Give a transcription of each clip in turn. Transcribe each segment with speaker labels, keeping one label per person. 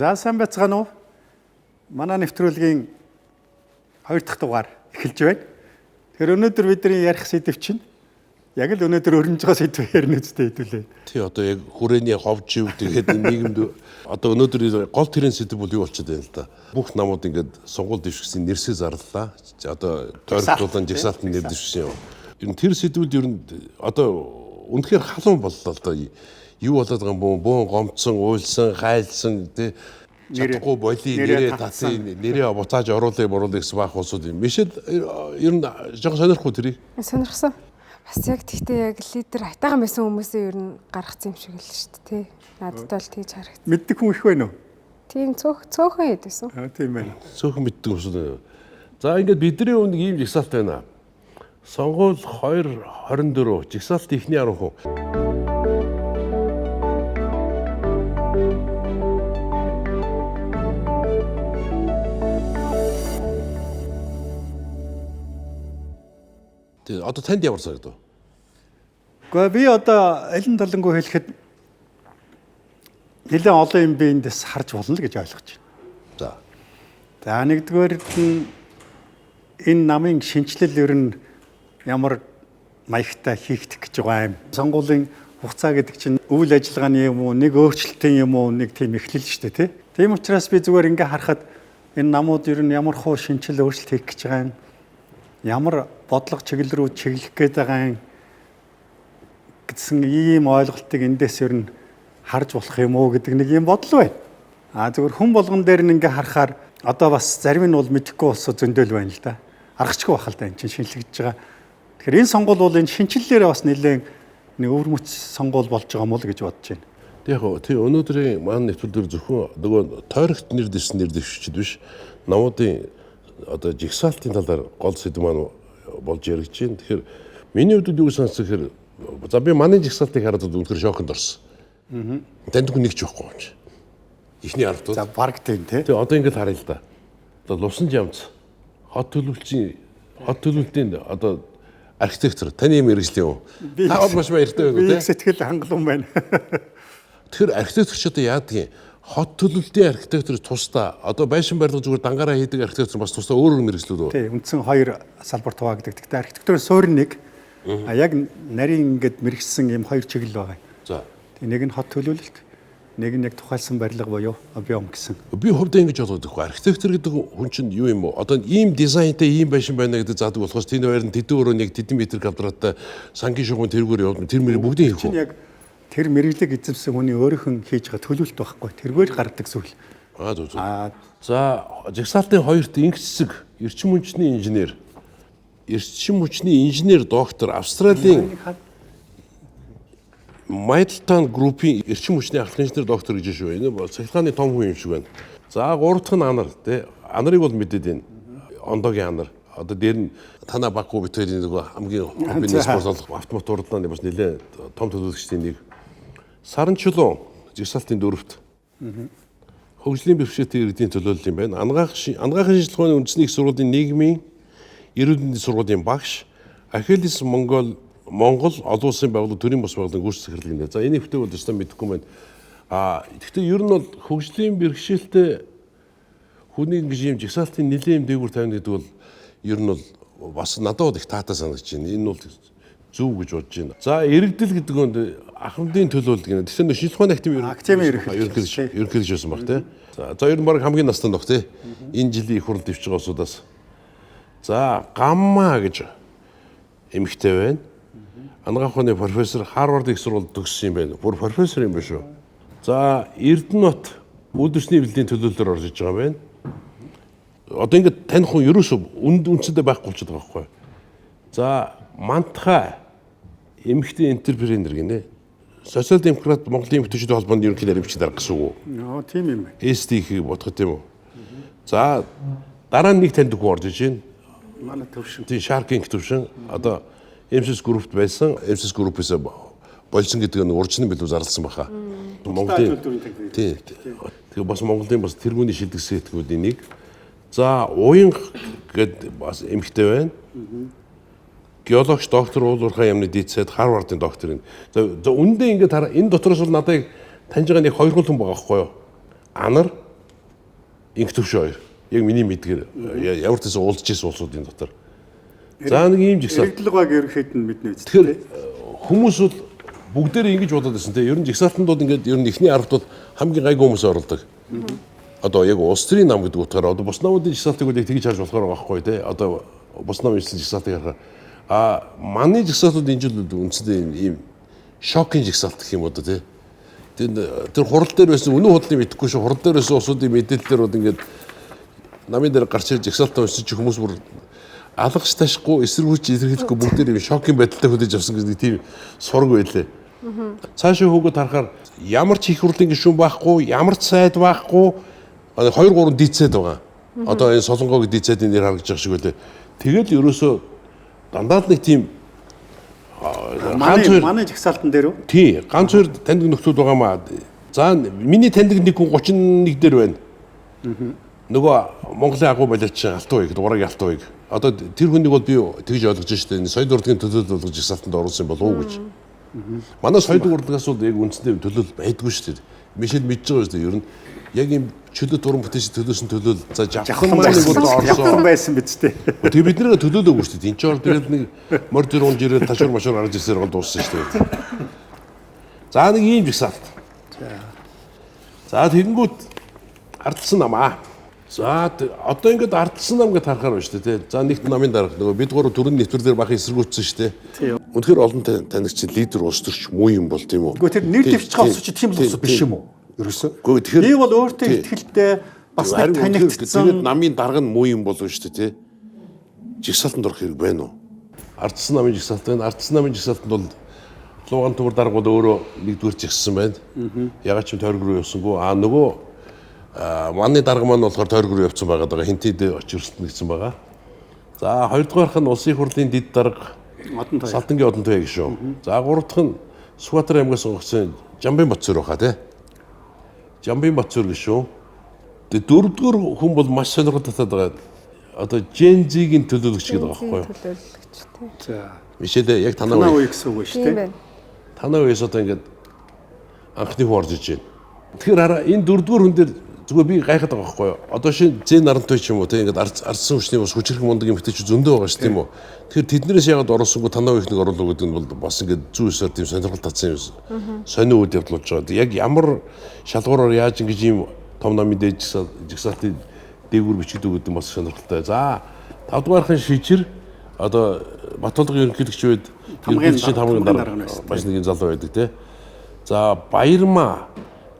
Speaker 1: За сайн байцгаана уу? Манай нэвтрүүлгийн 2 дахь дугаар эхэлж байна. Тэгэхээр өнөөдөр бидний ярих сэдэв чинь яг л өнөөдөр өрнөж байгаа сэдв ярина үстэй хэдүүлээ.
Speaker 2: Тий одоо яг хүрээний ховж ив тэгээд нийгэмд одоо өнөөдөр гол тэрэн сэдэв бол юу болчиход байна л да. Бүх намууд ингээд сонгуул дэвшгсийн нэрсээ зарлалаа. Одоо тойрогдуулан жагсаалтын нэр дэвшсэн юм. Ер нь тэр сэдвүүд ер нь одоо үнэхээр халуун боллоо л да. Юу болоод байгаа юм бөөн гомцсон, уйлсан, хайлсан тий чадахгүй боли нэрээ татсан нэрээ бутааж оруулах гэсэн баах улсууд юм. Мишэл ер нь жоохон сонирхгүй тэрийг.
Speaker 3: Сонирхсан. Бас яг тэгтээ яг лидер хайтаахан байсан хүмүүсээ ер нь гаргацсан юм шиг л шүү дээ тий. Надад бол тийж харагдсан.
Speaker 1: Мэддэг хүн их байна уу?
Speaker 3: Тийм цөөхөн хэд байсан.
Speaker 1: Тийм байна.
Speaker 2: Цөөхөн мэддэг хүмүүс. За ингээд бидний өмнө ийм жигсаалт байна. Сонгуул 2024 жигсаалт ихний 10 хүн. Одоо танд ямар санагдав?
Speaker 1: Гэхдээ би одоо алин талангүй хэлэхэд нэлээд олон юм би эндээс харж болно л гэж ойлгож байна. За нэгдүгээрт нь энэ намын шинжилэл ер нь ямар маягтай хийгдэх гэж байгаа юм. Сонгуулийн хугацаа гэдэг чинь үйл ажиллагааны юм уу, нэг өөрчлөлтийн юм уу, нэг тийм эхлэл шүү дээ, тий. Тийм учраас би зүгээр ингээ харахад энэ намууд ер нь ямар хуу шинжил өөрчлөлт хийх гэж байгаа юм. Ямар бодлого чиглэл рүү чиглэх гээд байгаа юм гэсэн ийм ойлголтыг эндээс ер нь харж болох юм уу гэдэг нэг юм бодол байна. Зүгээр хүн болгон дээр нь ингээ харахаар одоо бас зарим нь бол мэдэхгүй улсууд зөндөл байна л да. Аргачгүй бахал да энэ чинь шинжлэгдэж байгаа. Тэгэхээр энэ сонгуул бол энэ шинжиллээрээ бас нэлээд нэг өвөрмөц сонгуул болж байгаа юм уу гэж бодож байна.
Speaker 2: Яг тий өнөөдрийн маань нэвтрүүлгээр зөвхөн нөгөө тойрогт нэр дэвсэн нэр дэвшигчд биш намуудын одоо жигсаалтын талаар гол сэдв маань болж яригдж байна. Тэгэхээр миний хувьд юу сонсох гэхээр за би манай жигсаалтыг хараад үнэхээр шоконд орсон. Танд хүн нэг ч байхгүй юм чи. Ихний аргууд.
Speaker 1: За баг тийм тий.
Speaker 2: Тэгээ одоо ингэж харъя л да. Одоо Лувсан Жамц хот төлөвлөлтийн одоо архитектор таны юм мэргэжлийн үү? Та бол маш баяртай байна үү?
Speaker 1: Би сэтгэл хангалуун байна.
Speaker 2: Тэгэхээр архитектор ч одоо яадаг юм? Хот төлөвлөлтийн архитектор тусдаа одоо байшин барилга зүгээр дангаараа хийдэг архитектор бас тусдаа өөр мэргэжлүүд үү?
Speaker 1: Тий, үндсэн 2 салбарт хуваагддаг. Гэхдээ архитектурын суурь нэг яг нарийн ингээд мэргэжсэн ийм 2 чиглэл байгаа.
Speaker 2: За.
Speaker 1: Нэг нь хот төлөвлөлт, нэг нь яг тухайлсан барилга буюу объем гэсэн.
Speaker 2: Би хувьдаа ингэж боддог байхгүй. Архитектор гэдэг хүн чинь юу юм бэ? Одоо ийм дизайнтай ийм байшин байна гэдэг заадаг болохоос тэнд байр нь тэдэн өрөө нэг тэдэн метр квадраттай сангийн шугам тэргээр явуулна. Тэр мөр бүгдийн хийх үү?
Speaker 1: Яг тэр мэргэжлийг эзэмсэн хүний өөрийнх нь хийж байгаа төлөвлөлт байхгүй. Тэргээр гардаг зүйл.
Speaker 2: Зөв. За жагсаалтын 2-т инх цэцэг эрчим хүчний инженер доктор Австралийн Middleton Group-ийн эрчим хүчний ахлах инженер доктор гэж шүү. Энэ цахилгааны том хүн юм шиг байна. За 3 дахь нь анар тий. Анарыг бол мэдээд байна. Ондогийн анар. Одоо дээр нь танаа баггүй бит хоёрын нөгөө хамгийн хоббиний спорт болох автомат уралдааны бас нэлээд том төлөөлөгчдийн нэг. Саранчулуун жигсаалтын 4-т. Хөгжлийн бэрхшээлтэй иргэдийн төлөөлөл юм байна. Анагаахын шинжилгээний үндэсний их сургуулийн нийгмийн эрүүл мэндийн сургуулийн багш Ахилес Монгол олон улсын байгууллага төрийн бус байгууллагын гүйцэтгэх захирлын нэ. За энэ хэвтэ бол өстой мэдэхгүй байна. Тэгэхдээ ер нь бол хөгжлийн бэрхшээлтэй хүний ингэж юм жигсаалтын нэлийн дээгүүр тавина гэдэг бол ер нь бол бас надад их таатай санагдаж байна. Энэ бол зөв гэж бодож байна. За иргэдэл гэдэг нь ахмадын төлөөлөл гэнэ. Тэгэхээр нөө шинжилгээ активын ерөнхийлөгч байсан баг тий. За ер нь баг хамгийн настай нөх тий. Энэ жилийн их хурлд дэвж байгаа улсуудаас. За гамма гэж эмэгтэй байна. Анагаах ухааны профессор Харвард их сургуульд төгссөн юм байна. Бүр профессор юм байна шүү. За Эрдэнэбат үйлдвэрчний бэлгийн төлөөллөөр орж иж байгаа юм байна. Одоо ингээд таних хүн ерөөсөө үндсэндээ байхгүй болчиход байгаа байхгүй. За Мантхай эмэгтэй энтерпренер гинэ. Социал демократ Монголын эмэгтэйчүүдийн холбооны ерөнхий дарга дарга гэсэн үг үү?
Speaker 1: Тийм юм байна.
Speaker 2: ST-ийг бодоход тийм үү? За дараа нь нэг танд хүн орж иж байна.
Speaker 1: Манай төвшин.
Speaker 2: Тийм Shark-ийн төвшин одоо MSS Group-т байсан. MSS Group-ээс болсон гэдэг нь урьдчилан билүү зарласан баха. Монголын тийм. Тэгээ бас Монголын бас тэргүүний шилдэгсэн сэтгүүдийн нэг. За уянг гэд бас эмэгтэй байна. Геологч доктор уулуурхай юмны дийцэд Харвардын доктор энэ. За үндэ ингээд энэ дотроос бол надад таньж байгаа нэг 2 хүн байгаа байхгүй юу? Анар, инх төвш хоёр. Яг миний мэдгээр ямар ч гэсэн уулзж ирсэн улсуудын дотор. За нэг ийм жигсаалт.
Speaker 1: Иргэдлэг баг ерөнхийд нь бидний үст.
Speaker 2: Тэгэхээр хүмүүс бол бүгдээрээ ингэж бодоод байсан те. Ер нь жигсаалтанд бол ингээд ер нь ихний 10-т бол хамгийн гайгүй хүмүүс оролдог. Одоо яг улс төрийн нам гэдэг утгаараа одоо бус намуудын жигсаалтыг яг тэгж харж болохоор байгаа байхгүй те. Одоо бус намын жигсаалтыг харахаар манай жигсаалтууд энэ жил үндсэндээ ийм шокинг жигсаалт гэх юм одоо те. Тэр хурал дээр байсан үнэн худлыг мэдэхгүй шүү. Хурал дээр байсан усуудын мэдээлэлээр бол ингээд намын дээр гарч ирж жигсаалтаа уншиж хүмүүс бүр алгаж ташихгүй эсэргүүцж илэрхийлэхгүй бүгдээр юм шокинг байдалтай хөдөж авсан гэдэг тийм сураг байлээ. Цаашаа хөөгд харахаар ямар ч их хурлын гишүүн байхгүй, ямар ч сайд байхгүй, 2-3 дийцэд байгаа. Одоо энэ Солонгогийн дийцэдийн нэр харагдаж байгаа шиг байлээ. Тэгэл ерөөсөө дандаа л нэг тийм
Speaker 1: манай жигсаалтан дээр үү?
Speaker 2: Тий, ганц хоёр таньдаг нөхдүүд байгаамаа. За миний таньдаг нэг хүн 31 дээр байна. Нөгөө Монголын агуу балиач Алтууйг, дугаарыг Алтууйг. Одоо тэр хүнийг бол би тэгж ойлгож штэ. Энэ соёл урлагийн төлөөлөл болгож жигсаалтанд оруулсан болов уу гэж. Манай соёл урлагаас бол яг үндсэндээ төлөөлөл байдгүй штэ. Мишэл мэдж байгаа штэ. Ер нь яг юм чөлөө дуран бүтээч төлөөсөн төлөөлөл за жавхан
Speaker 1: явхан байсан биз дээ.
Speaker 2: Тэгээ бид нэр төлөөлөөгүй штэ. Энд ч орд ирээд нэг морд ирүүн жирээ ташуур машуур гарч ирсээр гол дууссан штэ. За нэг ийм жигсаалт. За тэгэнгүүт ардсан намаа. За одоо ингээд ардсан нам гэж харахаар байна шүү дээ. За нэгт намын дарга нөгөө бид гурав төрийн нэвтрүүлгээр бахын эсэргүүцсэн шүү дээ. Үнэхээр олон танигч лидер улс төрч муу юм бол тийм үү?
Speaker 1: Гэхдээ тэр нэр дэвч гавсч тийм л биш юм уу? Ерөөсөө.
Speaker 2: Тэгэхээр
Speaker 1: би бол өөртөө ихтгэлтэй бас нэг танигдсан.
Speaker 2: Тэгээд намын дарга нь муу юм болов шүү дээ, тий. Жигсаалтанд орох хэрэг байна уу? Ардсан намын жигсаалт байна. Ардсан намын жигсаалтанд бол Лууган төвөр дарга бол өөрөө нэгдүгээр жигссэн байна. Ягаад ч юм тойрог руу явсангүй. Нөгөө манай дарга маань болохоор тойрог руу явцсан байгаа даа хинтэд очирсан нэгсэн байгаа. За хоёрдугаарх нь улсын хурлын дэд дарга Салтангийн Одонтой гişүү. За гуравдах нь Сүхбаатар аймгаас сонгогдсон Жамбын Батцөр баха тий. Жамбын Батцөр гişүү. Тэгээ дөрөвдүгээр хүн бол маш сонирхолтой байгаа. Одоо Gen Z-ийн төлөөлөгч гэдэг байгаа байхгүй юу?
Speaker 3: Төлөөлөгч тий.
Speaker 1: За.
Speaker 2: Мишэлээ яг танаа
Speaker 1: үе гэсэн үг шүү дээ.
Speaker 2: Танаа үеэс одоо ингээд анхны хүн орж иж байна. Тэгэхээр хараа энэ дөрөвдүгээр хүн дээр зүгээр би гайхаад байгаа байхгүй юу? Одоо шинэ Зэн Нарантой ч юм уу те ингээд ардсан хүчний бас хүчрэх мундаг юм хэтэж зөндөө байгаа ш тийм үү? Тэгэхээр тэднэрээс ягаад ороосонгүй танаа үеийнхнийг оруулах гэдэг нь бол бас ингээд зүү өсөр тийм сонирхол татсан юм. Сонио үед явуулж байгаа. Яг ямар шалгуураар яаж ингэж ийм том намын дээд жигсаалтын дээгүүр бичигдүү гэдэг нь бас сонирхолтой. За 5 дугаархын шижир одоо Батболгийн ерөнхийлөгч үед ерөнхийлөгчийн тамгын дарга маш нэгэн залуу байдаг те. За Баярмаа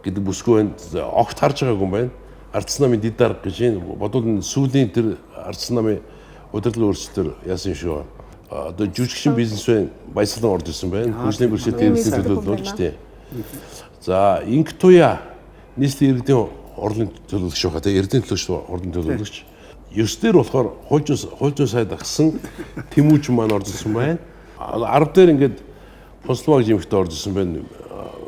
Speaker 2: гэдэг бүсгүй байна. Огт харж байгаагүй юм байна. Ардсан намын дэд дарга гэж энэ бодвол сүүлийн тэр ардсан намын удирдлага өөрчлөлтөөр яасан юм шиг байна. Одоо жүжигчин бизнесмен баясгалан орж ирсэн байна. Хүчний бэрхшээлтэй эрдэнэ төлөөлөл болж тий. За Инктуя нийслэлийн иргэдийн орлын төлөөлөгч байгаа тий. Эрдэнэ төлөөлөгч орлын төлөөлөгч. Ёс дээр болохоор хууль сайд агсан Тэмүүж маань орж ирсэн байна. 10 дээр ингээд Консулбаг жимхтэй орж ирсэн байна.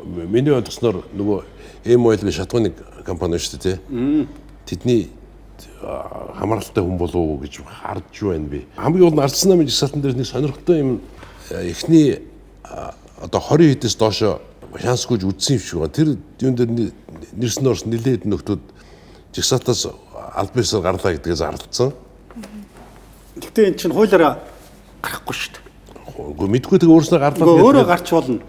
Speaker 2: Миний ойлгосноор нөгөө Эмойл гэх шатгууны компани шүү дээ тий. Тэдний хамааралтай хүн болов уу гэж харж байна би. Хамгийн гол нь ардсан намын жигсаалтан дээр нэг сонирхолтой юм эхний одоо 20 хэдээс доошо шансгүйж үдсэн юм шиг байна. Тэр юм дээр нэрсэн орс нилээд нөхдүүд жигсаалтаас аль биесээр гарлаа гэдгээ зарлцсан.
Speaker 1: Гэхдээ эн чинь хуулиараа гарахгүй шүү дээ.
Speaker 2: Үгүй мэдгүй тэгээ өөрснөө гарлаа.
Speaker 1: Өөрөө гарч болно.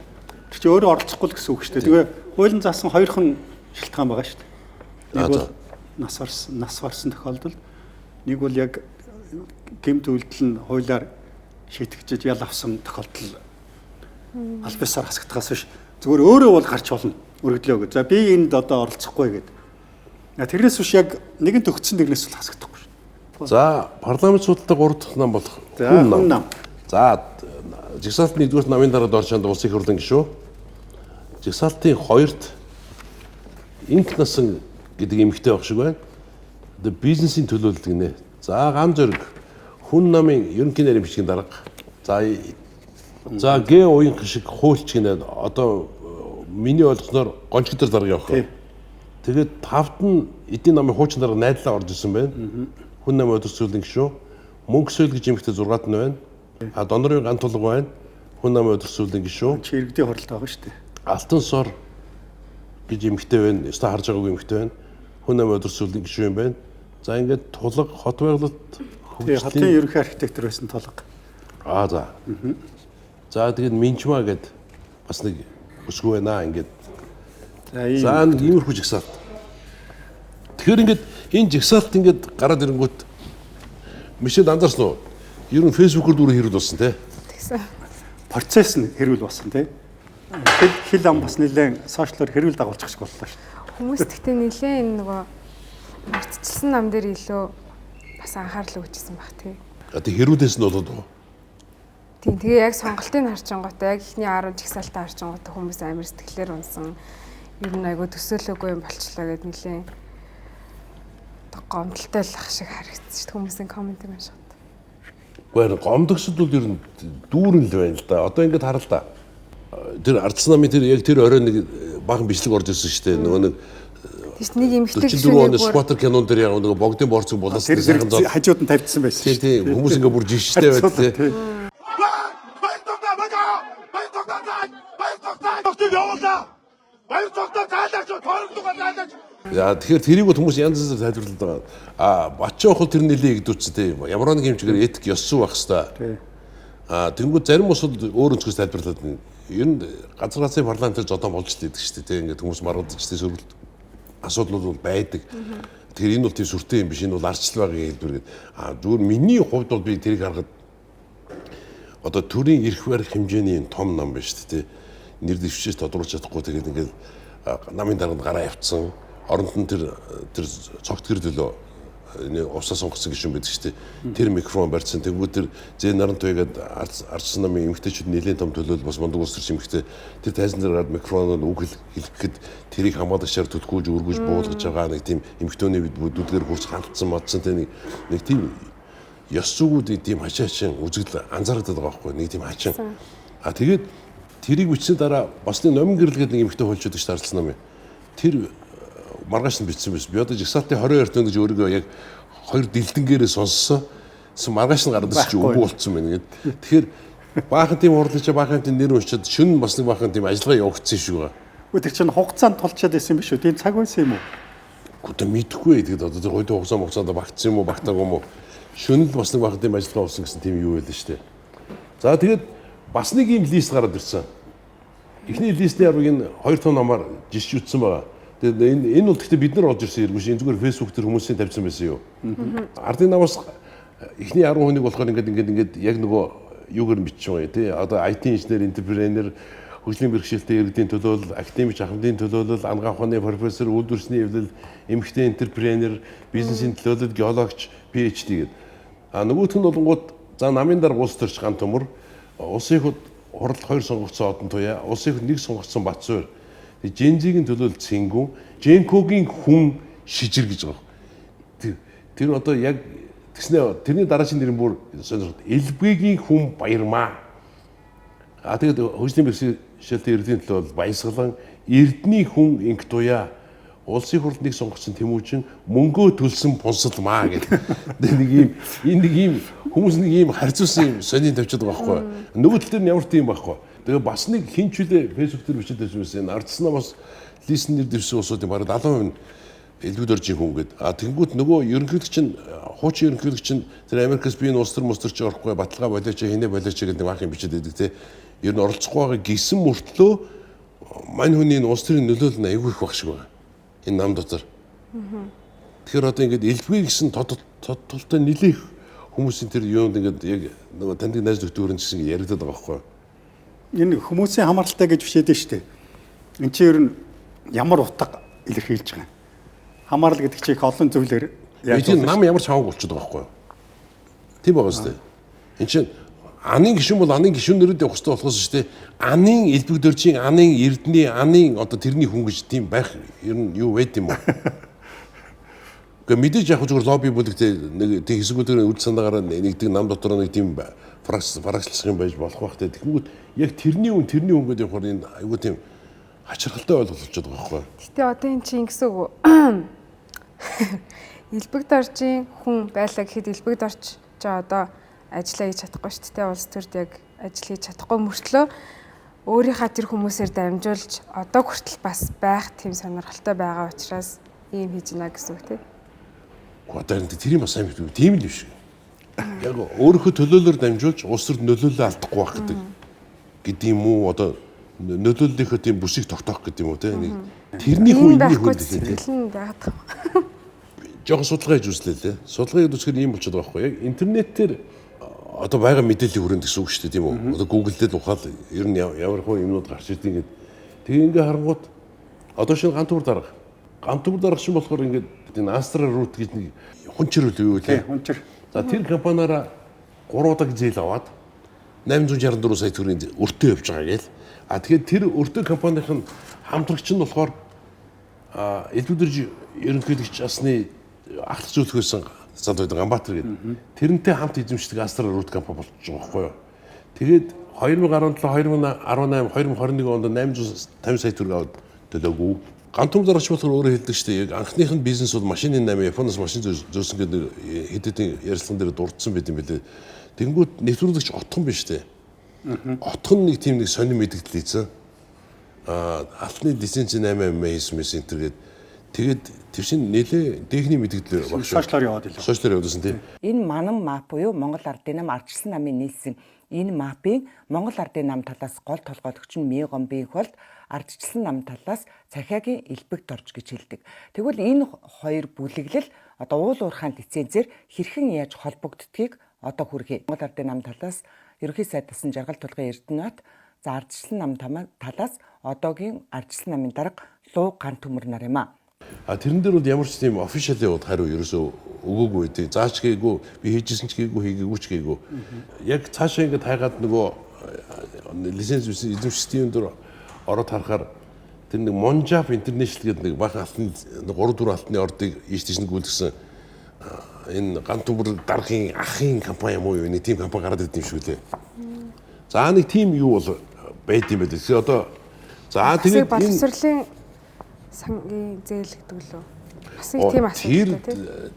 Speaker 1: Тэр чинь өөрөө оролцохгүй л гэсэн үг шүү дээ. Тэгээ хуулийн заасан хоёрхан шалтгаан байгаа шүү дээ. Нэг бол нас барсан тохиолдолд, нэг бол яг гэмт үйлдэл нь хуулиар шийтгэж ял авсан тохиолдол аль биесээр хасагдахаас биш зүгээр өөрөө бол гарч болно өргөдлөө гэж. За би энд одоо оролцохгүй гэдэг. Тэрнээс биш яг нэгэн төгссөн нэгнээс бол хасагдахгүй шүү.
Speaker 2: За парламент судалтай 3 дахь нам болох хүн нам. За жигсаалтын 1-р намын дараад орж чанд улсын хурлын гишүү. Жигсаалтын 2-т инх насан гэдэг эмэгтэй байх шиг байна. Одоо бизнесийн төлөөлөл гинэ. За гам зэрэг хүн намын ерөнхий нарийн бичгийн дарга. За гэ уян шиг хуульч гинэ. Одоо миний ойлгосноор гончгдэр дарга явах. Тэгээд 5-т нь эдийн намын хуучин дарга найдлаа орж ирсэн байна. Хүн намын удирдлагын гишүү. Мөнгө сөйл гэж эмэгтэй 6-т нь байна. Донорын гант тулга байна. Хүн намын удирдлагын гишүү.
Speaker 1: Чи иргэдийн хуралд байгаа шүү дээ.
Speaker 2: Алтан сор гэж эмэгтэй байна. Өстө харж байгаагүй эмэгтэй байна. хүн ам өдөрсүүлэн гişүү юм байна. За ингээд тулга хот байгуулалт
Speaker 1: Тэгээ хотын ерөнхий архитектор байсан толго.
Speaker 2: За. За тэгээд Минчма гэд бас нэг өсгөө байна ингээд. За нэг иймэрхүү жигсаалт. Тэгэхээр ингээд энэ жигсаалт ингээд гараад ирэнгүүт Мишель анзаарсан уу? Ер нь фэйсбүүкээр дүүрэн хэрүүл болсон тий.
Speaker 3: Тэгсэн.
Speaker 1: Процесс нь хэрүүл болсон тий. Хил ам бас нэлээд сошиалор хэрүүл дагуулчих шиг боллоо шүү.
Speaker 3: Хүмүүс тэгтээ нэлээ энэ нөгөө мартчихсан нам дээр илүү бас анхаарал өгчсэн баг тий.
Speaker 2: Тэг хэрүүлээс нь болоод.
Speaker 3: Тийм тэгээ яг сонголтыг харчингуудаа яг ихний 10 жигсаалтаа харчингуудаа хүмүүс амар сэтгэлээр унсан. Ер нь айгу төсөөлөөгүй юм болчлаа гэд нэлээ гомдолтой л ах шиг харагдсан шүү дээ хүмүүсийн комментиг уншихад.
Speaker 2: Гэхдээ гомдогсод бол ер нь дүүрэн л байна л да. Одоо ингээд хараа л да. Тэр ардсан намын тэр яг тэр орой нэг баган бичлэг орж ирсэн шүү дээ. Нөгөө нэг
Speaker 3: тийш нэг эмхтэй
Speaker 2: 44 оны Squatter кинон дээр яг нөгөө богдын борцог болоос сайхан зол
Speaker 1: хажууд нь тавьдсан байсан шүү.
Speaker 2: Тийм хүмүүс ингээд бүр жиштэй байд тий. Яа тэгэхээр тэрийг хүмүүс янз янзаар тайлбарлаад байгаа. Батчаа хол тэр нэлээ игдүүцсэн тий. Ямар нэг юм чигээр этик ёссон байх хэвээр. Тэнгүүд зарим ус өөр өнцгөөс тайлбарлаад ер нь газар газрын парламентээр зодон болж идэг шүү дээ тий. Ингээд хүмүүс маргадж тий сөрөлт асуудал бол байдаг. Тэгэхээр энэ бол тийм сүртэй юм биш. Энэ бол арчлал байгаа хэлбэр гэдэг. Зүгээр миний хувьд бол би тэрийг харахад одоо төрийн эрх барих хэмжээний том нам байна шүү дээ тий. Нэр дэвшиж тодруулж чадахгүй тэгээд ингээд намын дарганд гараа явцсан. Оронд нь тэр цогт гэр төлөө усаа сонгоцсон гişүн байдаг шүү дээ. Тэр микрофон барьсан. Тэгвэл тэр Зэн Нарантуйгээд ардсан намын эмэгтэйчүүд нэлээд том төлөөл бас мундаг улс төрч эмэгтэй тэр тайзан дээр гараад микрофоноор үг хэлэхэд тэрийг хамаалагчаар төлхүүлж өргөж буулгаж байгаа нэг тийм эмэгтэйний бүдүүдгээр хурц хандсан модсон тэ нэг тийм ёс зүгүүд тийм хачаачин үзэгдэл анзаардаг байгаа байхгүй нэг тийм хачин. Тэгээд тэрийг бичсэн дараа бас нэг номин гэрлэгээд нэг эмэгтэй хөлж өгдөг шүү дээ ардсан намын. Тэр маргааш нь бичсэн байсан. Би одоо жигсаалтын 22 тон гэж өөрийгөө яг хоёр дэлдэнгээрээ сонссон. Маргааш нь гараад чи өвгөө болцсон байна гэд. Тэгэхээр баахан тийм хурлаж баахан тийм нэр уншаад шөнө бас нэг баахан тийм ажиллагаа явагдсан шүү га.
Speaker 1: Үгүй тэр чинь хугацаанд тулчаад байсан юм биш үү? Тийм цаг байсан юм уу?
Speaker 2: Гэхдээ мэдэхгүй. Тэгээд одоо тэр хоёрын хугацаанд багтсан юм уу, багтаагүй юм уу? Шөнө л бас нэг баахан тийм ажиллагаа болсон гэсэн тийм юу байл шүү дээ. За тэгээд бас нэг юм лист гараад ирсэн. Эхний листний аргыг энэ 2 том намаар жишчүүлсэн байгаа. Тэгээд энэ бол гэхдээ бид нар олж ирсэн юм биш. Энэ зүгээр фэйсбүүк дээр хүмүүсийн тавьсан байсан юу. Ардын намаас эхний 10 хүнийг болохоор ингээд яг нөгөө юугаар бичсэн гоё тий. Одоо IT инженер, энтерпренер, хөгжлийн бэрхшээлтэй иргэдийн төлөөлөл, академик ахмадын төлөөлөл, ангаа ухааны профессор, үйлдвэрсний эвлэл, эмэгтэй энтерпренер, бизнесийн төлөөлөл, геологч, PhD гэдэг. Нөгөөх нь болонгууд за намын дарга улс төрч ган төмөр, улсын хурд хурал 2 сонгогдсон одон туяа, улсын хурд 1 сонгогдсон Батсуур. Жензигийн төлөөлөл Цингүн, Женкогийн хүн шижир гэж байгаа. Тэр одоо яг тэгснэ тэрний дараагийн нэр нь бүр сонирхолтой. Элбэгийн хүн Баярмаа. Тэгээд хөгжлийн бэрхшээлтэй эрдэнэ төлөөлөл Баясгалан, Эрдний хүн Инктуя, улсын хурлд 1 сонгогдсон Тэмүүжин, мөнгөө төлсөн Пунсалмаа гэдэг. Нэг ийм хүмүүс нэг ийм харьцуулсан юм сонин тавьчихдаг байхгүй. Нөгөө тал дээр нь ямар тийм байхгүй. Тэгээ бас нэг хин ч үлээ фэйсбүүк дээр бичиж байсан. Ардснаа бас листнэр дэвсэн усуудын бараг 70% элбэг дөржийн хүн гээд. Тэнгүүт нөгөө ерөнхийлөгч чинь хуучин ерөнхийлөгч чинь тэр Америкас би энэ улс төр мөстөрч орохгүй баталгаа болооч хинэ болооч гэдэг нэг ахын бичиж байдаг те. Ер нь оролцохгүй байгаа гисэн мөртлөө мань хүний энэ улс төрийн нөлөөлөл нь аягүй их баг шиг байна. Энэ нам дотор. Тэгэхээр одоо ингээд элбэг гэсэн тодтолтой нэлээх хүмүүсийн тэр юунд ингээд яг нөгөө таньдаг найз нөхдөөрн гэсэн яригдаад байгаа байхгүй юу?
Speaker 1: Энэ хүмүүсийн хамааралтай гэж бишээдэн шүү дээ. Энд чинь ер нь ямар утга илэрхийлж байгаа юм. Хамаарал гэдэг чинь их олон зүйлээр
Speaker 2: яаж юм нам ямар ч хаваг болчиход байгаа байхгүй юу? Тийм байгаа шүү дээ. Энд чинь анын гишүүн бол анын гишүүнөрөд явах хэрэгтэй болохоос шүү дээ. Анын элбэг дөржийн, анын эрдний, анын одоо тэрний хүн гэж тийм байх ер нь юу байд юм уу? Гэхдээ мэдээж яг зүгээр лобби бүлэгтэй нэг тийм хэсгүүдээр үд сандагаараа нэгдэг нам дотор нэг тийм фракцлах юм байж болох байх те. Тэгэнгүүт яг тэрний хүн гэдэг явахаар энэ айгүй тийм хачирхалтай ойлголцоод байгаа байхгүй.
Speaker 3: Гэтэ одоо эн чинь ингэсэн үг. Элбэг доржийн хүн байлаа гэхэд элбэг дорч одоо ажиллаа хийж чадахгүй шүү дээ. Улс төрд яг ажил хийж чадахгүй мөртлөө өөрийнхөө тэр хүмүүсээр дамжуулж одоо хүртэл бас байх тийм сонирхолтой байгаа учраас ийм хийж байна гэсэн үг тийм.
Speaker 2: Одоо тэр юм бас сайн мэдгүй. Тийм л биш. Яг өөрийнхөө төлөөлөөр дамжуулж улс төрд нөлөөлөл алдахгүй байх гэдэг юм уу? Одоо нөлөөллийнхөө тийм бүсийг тогтоох гэдэг юм уу те? Тэрний хүн энэний хүн
Speaker 3: сэтгэл нь байгаад байгаа.
Speaker 2: жоохон судалгаа хийж үзлээ лээ. Судалгаа хийж үзэхээр ийм болчиход байгаа байхгүй. Яг интернетээр одоо байгаа мэдээллийн хүрээнд гэсэн үг шүү дээ тийм үү? Одоо Google дээр ухаал ер нь ямар хөө юмнууд гарч ирдэг ингээд. Тэгээ ингээ харангууд одоо шинэ ганц төр дарга. Ганц төр дарга шин болохоор ингээд энэ Astra Root гэж нэг хунчир үл юу лээ.
Speaker 1: Хунчир.
Speaker 2: За тэр компаниараа 3 удаа зээл аваад 864 сая төгрөгийн өртөө явж байгаа гээл. А тэгэхээр тэр өртөө компанийн хамтрагч нь болохоор элдвэрж ерөнхийлөгч асны ахлах зөвлөхөөсөн зад байдаг Ганбаатар гэдэг. Тэрнтэй хамт эзэмшдэг Astra Root компани болчихж байгаа байхгүй юу. Тэгээд 2017, 2018, 2021 онд 850 сая төгрөг аваад төлөөгүй. Гантум дараач болохоор өөрөө хэлдэг шүү дээ. Яг анхных нь бизнес бол машины 8 Японоос машин зөөсөн гэдэг хэдийн ярилцлаган дээр дурдсан байт юм билээ. Тэнгүүд нэвтрүүлэгч отхон биш дээ. Отхон нэг тийм нэг сонир мэдгдэл хийсэн. Алтны лиценз 8 хийсэн мэс энэ тэгээд тэгээд тэр чинь нэлээ техник мэдгдлээр багш.
Speaker 1: Сошиалаар яваад илүү.
Speaker 2: Сошиалаар явуулсан тийм.
Speaker 4: Энэ манан мап буюу Монгол Ардын нам ардчилсан намын нийлсэн энэ мапын Монгол Ардын нам талаас гол толгойлогч нь Мегон Бинхолд ардчилсан нам талаас цахиагийн элбэгт орж гэж хэлдэг. Тэгвэл энэ хоёр бүлэглэл одоо уул уурхаан лицензээр хэрхэн яаж холбогддгийг одоо хүргэе. Монгол Ардын нам талаас ерөнхий сайд тасан жаргал тулгын Эрдэнэт за ардчилсан нам талаас одоогийн ардчилсан намын дарга Луу Ган Төмөр нар юм а.
Speaker 2: Тэрэн дээр бол ямар ч тийм офишиал яваад хариу ерөөсөө өгөөгүй тий. Заач гээгүй, би хийжсэн ч гээгүй, хийгээгүй ч гээгүй. Яг цаашаа ингээд хайгаад нөгөө лиценз эзэмшигчдийн дөр ороод харахаар тэр нэг Monjab International гэдэг нэг бахан алтны 3-4 алтны ордыг ийш тийш нь гүйлгсэн энэ Гантүмэр даргын ахын компани юм уу юу? Нэг тийм компани гараад ирд юм шүү лээ. За нэг тийм юу бол байд юм байна. Тэгэхээр одоо за тэгээд
Speaker 3: боловсролын сангийн зээл гэдэг лөө. Бас нэг тийм асуудалтай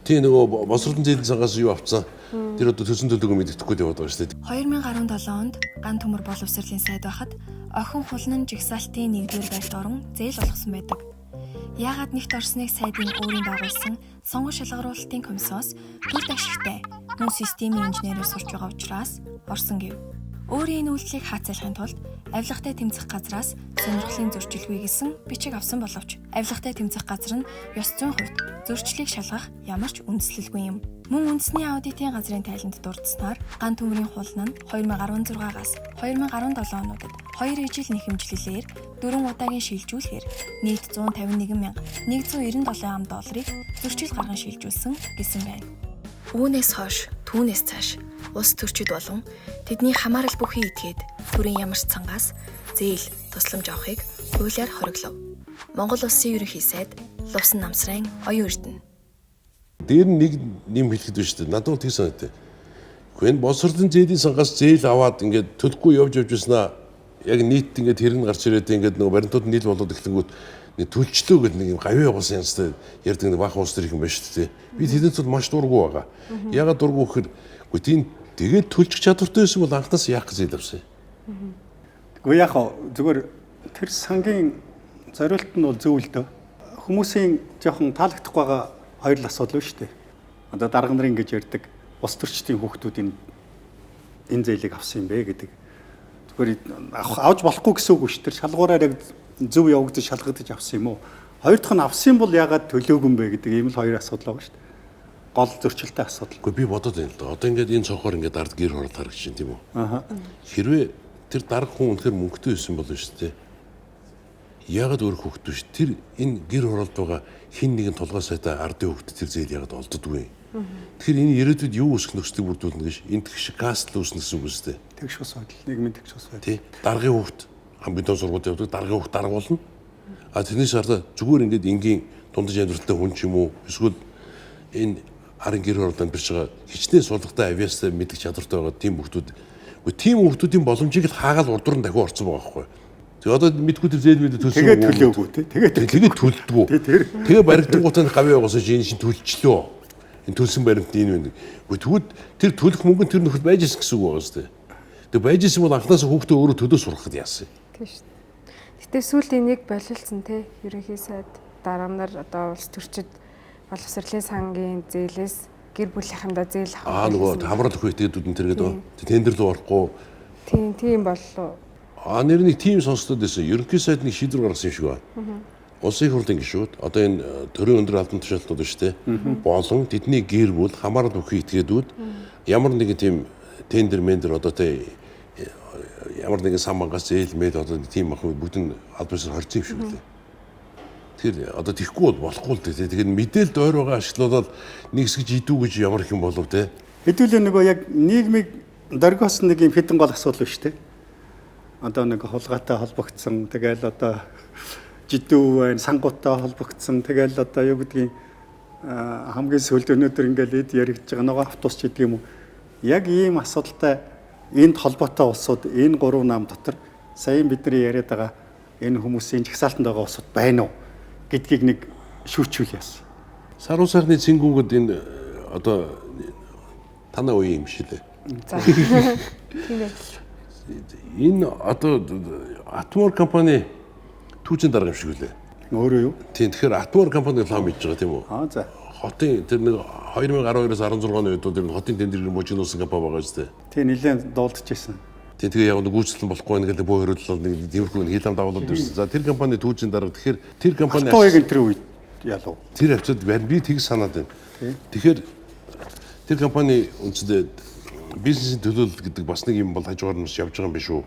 Speaker 2: тийм нөгөө босролын зээлийн сангаас юу авцсан. Тэр одоо төсөн төлөвөө мэддэхгүй яваад байгаа шүү дээ.
Speaker 5: 2017 онд Ган Төмөр боловсролын сайд байхад охин хулнан жигсаалтын 1-р байлт орон зээл болгосон байдаг. Яагаад нэгт орсныг сайдын өөрийн байгуулсан сонгон шалгаруулалтын комиссоос төр ашигтай мөн системийн инженерээр сурч байгаа учраас орсон гэв. Өөрийн энэ үйлдэлийг хаацайлахын тулд авилгатай тэмцэх газраас сонирхлын зөрчилгүй гэсэн бичиг авсан боловч авилгатай тэмцэх газар нь ёс зүйн хувьд зөрчлийг шалгах ямар ч үндэслэлгүй юм. Мөн үндэсний аудитын газрын тайланд дурдсанаар Ган Төмөрийн хулна нь 2016-аас 2017 онуудад 2 ижил нэхэмжлэлээр 4 удаагийн шилжүүлэхээр нийт 151,197 ам долларыг зөрчил гарган шилжүүлсэн гэсэн байна. Үүнээс хойш түүнээс цааш улс төрчид болон тэдний хамаарал бүхий этгээд төрийн ямар ч цангаас зээл тусламж авахыг хуулиар хориглов. Монгол улсын ерөнхий сайд Лувсан Намсрын оюун эрдэнэ.
Speaker 2: Дээр нэг нэм хэлэхэд биш үү? Надад тийм санаатай. Гэхдээ энэ босролын зээлийн сангаас зээл аваад ингээд төлөхгүй явж байснаа яг нийт ингээд хэрэг гарч ирээд ингээд нөгөө баримтууд нийл болоод эхлэнгүүт нэг төлчлөө гэдэг нэг юм гавь явуулсан юмстай ярьдаг нэг баахан улс төр их юм байна шүү дээ. Би тэдний тул маш дургу байгаа. Ягаад дургу гэхээр үгүй тийм тэгээд төлчих чадвартай байсан бол анхнаас яах гэж зээл авсан.
Speaker 1: Гэхдээ яг зүгээр тэр сангийн зориулт нь бол зөв л дөө. Хүмүүсийн жоохон таалагдахгүй байгаа хоёр л асуудал шүү дээ. Одоо дарга нарын ингэж ярьдаг ус төрчдийн хүүхдүүд энэ зээлийг авсан юм бэ гэдэг. Зүгээр авч болохгүй гэсэн үг шүү. Тэр шалгуураар яг зөв явагдаж шалгагдаж авсан юм уу? Хоёр дахь нь авсан бол ягаад төлөөгүй юм бэ гэдэг ийм л хоёр асуудал байгаа шүү дээ. Гол зөрчилтэй асуудал.
Speaker 2: Гэхдээ би бодоод байна л да. Одоо ингээд энэ цонхоор ингээд ард гэр хороол харагч чинь тийм үү? Хэрвээ тэр дарга хүн үнэхээр мөнгөтэй байсан бол шүү дээ. Ягаад өөр хүүхдүүд ш? Тэр энэ гэр хороолд байгаа хин нэгэн тулгай сайтай ардын хүүхдэд тэр зээл ягаад олддоггүй. Тэгэхээр энэ ирээдүйд юу үүсэх нөхцөлийг бүрдүүлнэ гэж энэ тэгш кастл үүснэ гэсэн үг үстэй.
Speaker 1: Тэгш ус байдал, нийгмийн тэгш ус байдал.
Speaker 2: Тий. Даргын хүүхд хамгийн том сургуульд явдаг даргын хүүхд дарга болно. А тэрнээс шаардаа зүгээр ингээд энгийн дундаж амьдралтай хүн ч юм уу эсвэл энэ арын гэр хороолд амьдарч байгаа хичнээн сулгатай авиастай мэдэх чадвартай байгаа тийм хүүхдүүд. Тийм хүүхдүүдийн боломжийг л хаагаал урдуур нь дахин орцсон байгаа байхгүй. Тэгээ одоо мэдгүй тэр зээл мэдээ төлсөн.
Speaker 1: Тэгээд төлөөгүй тий.
Speaker 2: Тэгээд төлдгөө. Тэгээ баригдангуудаа гавь яваасаа энэ шин төлчлөө. Энэ төлсөн баримт энэ байна. Тэгвэл тэр төлөх мөнгө нь тэр нөхөд байж ирсэн гэсэн үг байгаа шүү дээ. Тэгээ байж ирсэн бол анхнаасаа хүүхдээ өөрөө төлөө сурахад яасан.
Speaker 3: Тийм шүү. Гэтэ сүүлд энийг болилцсон тий. Ерөнхий сайд дарга нар одоо улс төрчид боловсролын сангийн зээлээс гэр бүлийнхэндээ зээл авах.
Speaker 2: Нөгөө хамрал өгөх итгэдүүд энэ төргээд байна. Тендер рүү орохгүй.
Speaker 3: Тийм боллоо.
Speaker 2: Нэр нэг тим сонсдод байсан. Ерөнхий сайдны шийдвэр гаргасан юм шиг байна. Улсын хурлын гишүүд одоо энэ төрийн өндөр албан тушаалтнууд шүү дээ. Болон тэдний гэр бүл хамаарал өгөх итгэдүүд ямар нэгэн тийм тендер мендер одоо тэ ямар нэгэн самбангаас зээл мэйл одоо тийм ах бүгд нь албан ёсоор хорцсон юм шиг үлээ. Тэгэхээр одоо тийхгүй бол болохгүй л дээ. Тэгэхээр мэдээлэлд ойр байгаа ашиглуулаад нэг хэсэг идүү гэж ямар их юм болов те.
Speaker 1: Хэдүүлээ нөгөө яг нийгмийг дөргиос нэг юм хитэн гол асуудал шүү дээ. Одоо нэг хулгайтай холбогдсон тэгэл одоо жидүү байна, сангуудтай холбогдсон тэгэл одоо юу гэдгийг хамгийн сүүлд өнөөдөр ингээл эд яригдж байгаа нөгөө автобус ч гэдэг юм уу. Яг ийм асуудалтай энд холбоотой улсууд энэ гурван нам дотор сая бидний яриад байгаа энэ хүмүүсийн жагсаалтанд байгаа улсууд байна уу гэдгийг нэг шүүчүүл яасан.
Speaker 2: Саруу сайхны цэнгүүгүүд энэ одоо танаа үе юм шилээ.
Speaker 3: За. Тийм ээ.
Speaker 2: Энэ одоо Атмор компани түүчийн дарга юм шиг үлээ.
Speaker 1: Өөрөө юу?
Speaker 2: Тийм тэгэхээр Атмор компани лам хийж байгаа тийм үү?
Speaker 1: За.
Speaker 2: Хотын тэр нэг 2012-аас 16 оны үед тэр хотын тендерийн мужинуусан компани байгаа шүү дээ.
Speaker 1: Тийм нэлээд дуулдчихсэн.
Speaker 2: Тэгээ яг нэг гүйцэтгэл болохгүй нэг л бөө хөрөлдлөө нэг тиймэрхүү нэг хилам давуулаад ирсэн. За тэр компани түүжийн дарга тэгэхээр тэр компани
Speaker 1: Хатуугийн тэр үед ялуу.
Speaker 2: Тэр хавцад байна. Би тийг санаад байна. Тэгэхээр тэр компани үнэндээ бизнесийн төлөөлөл гэдэг бас нэг юм бол хажуугаар нь явж байгаа юм биш үү?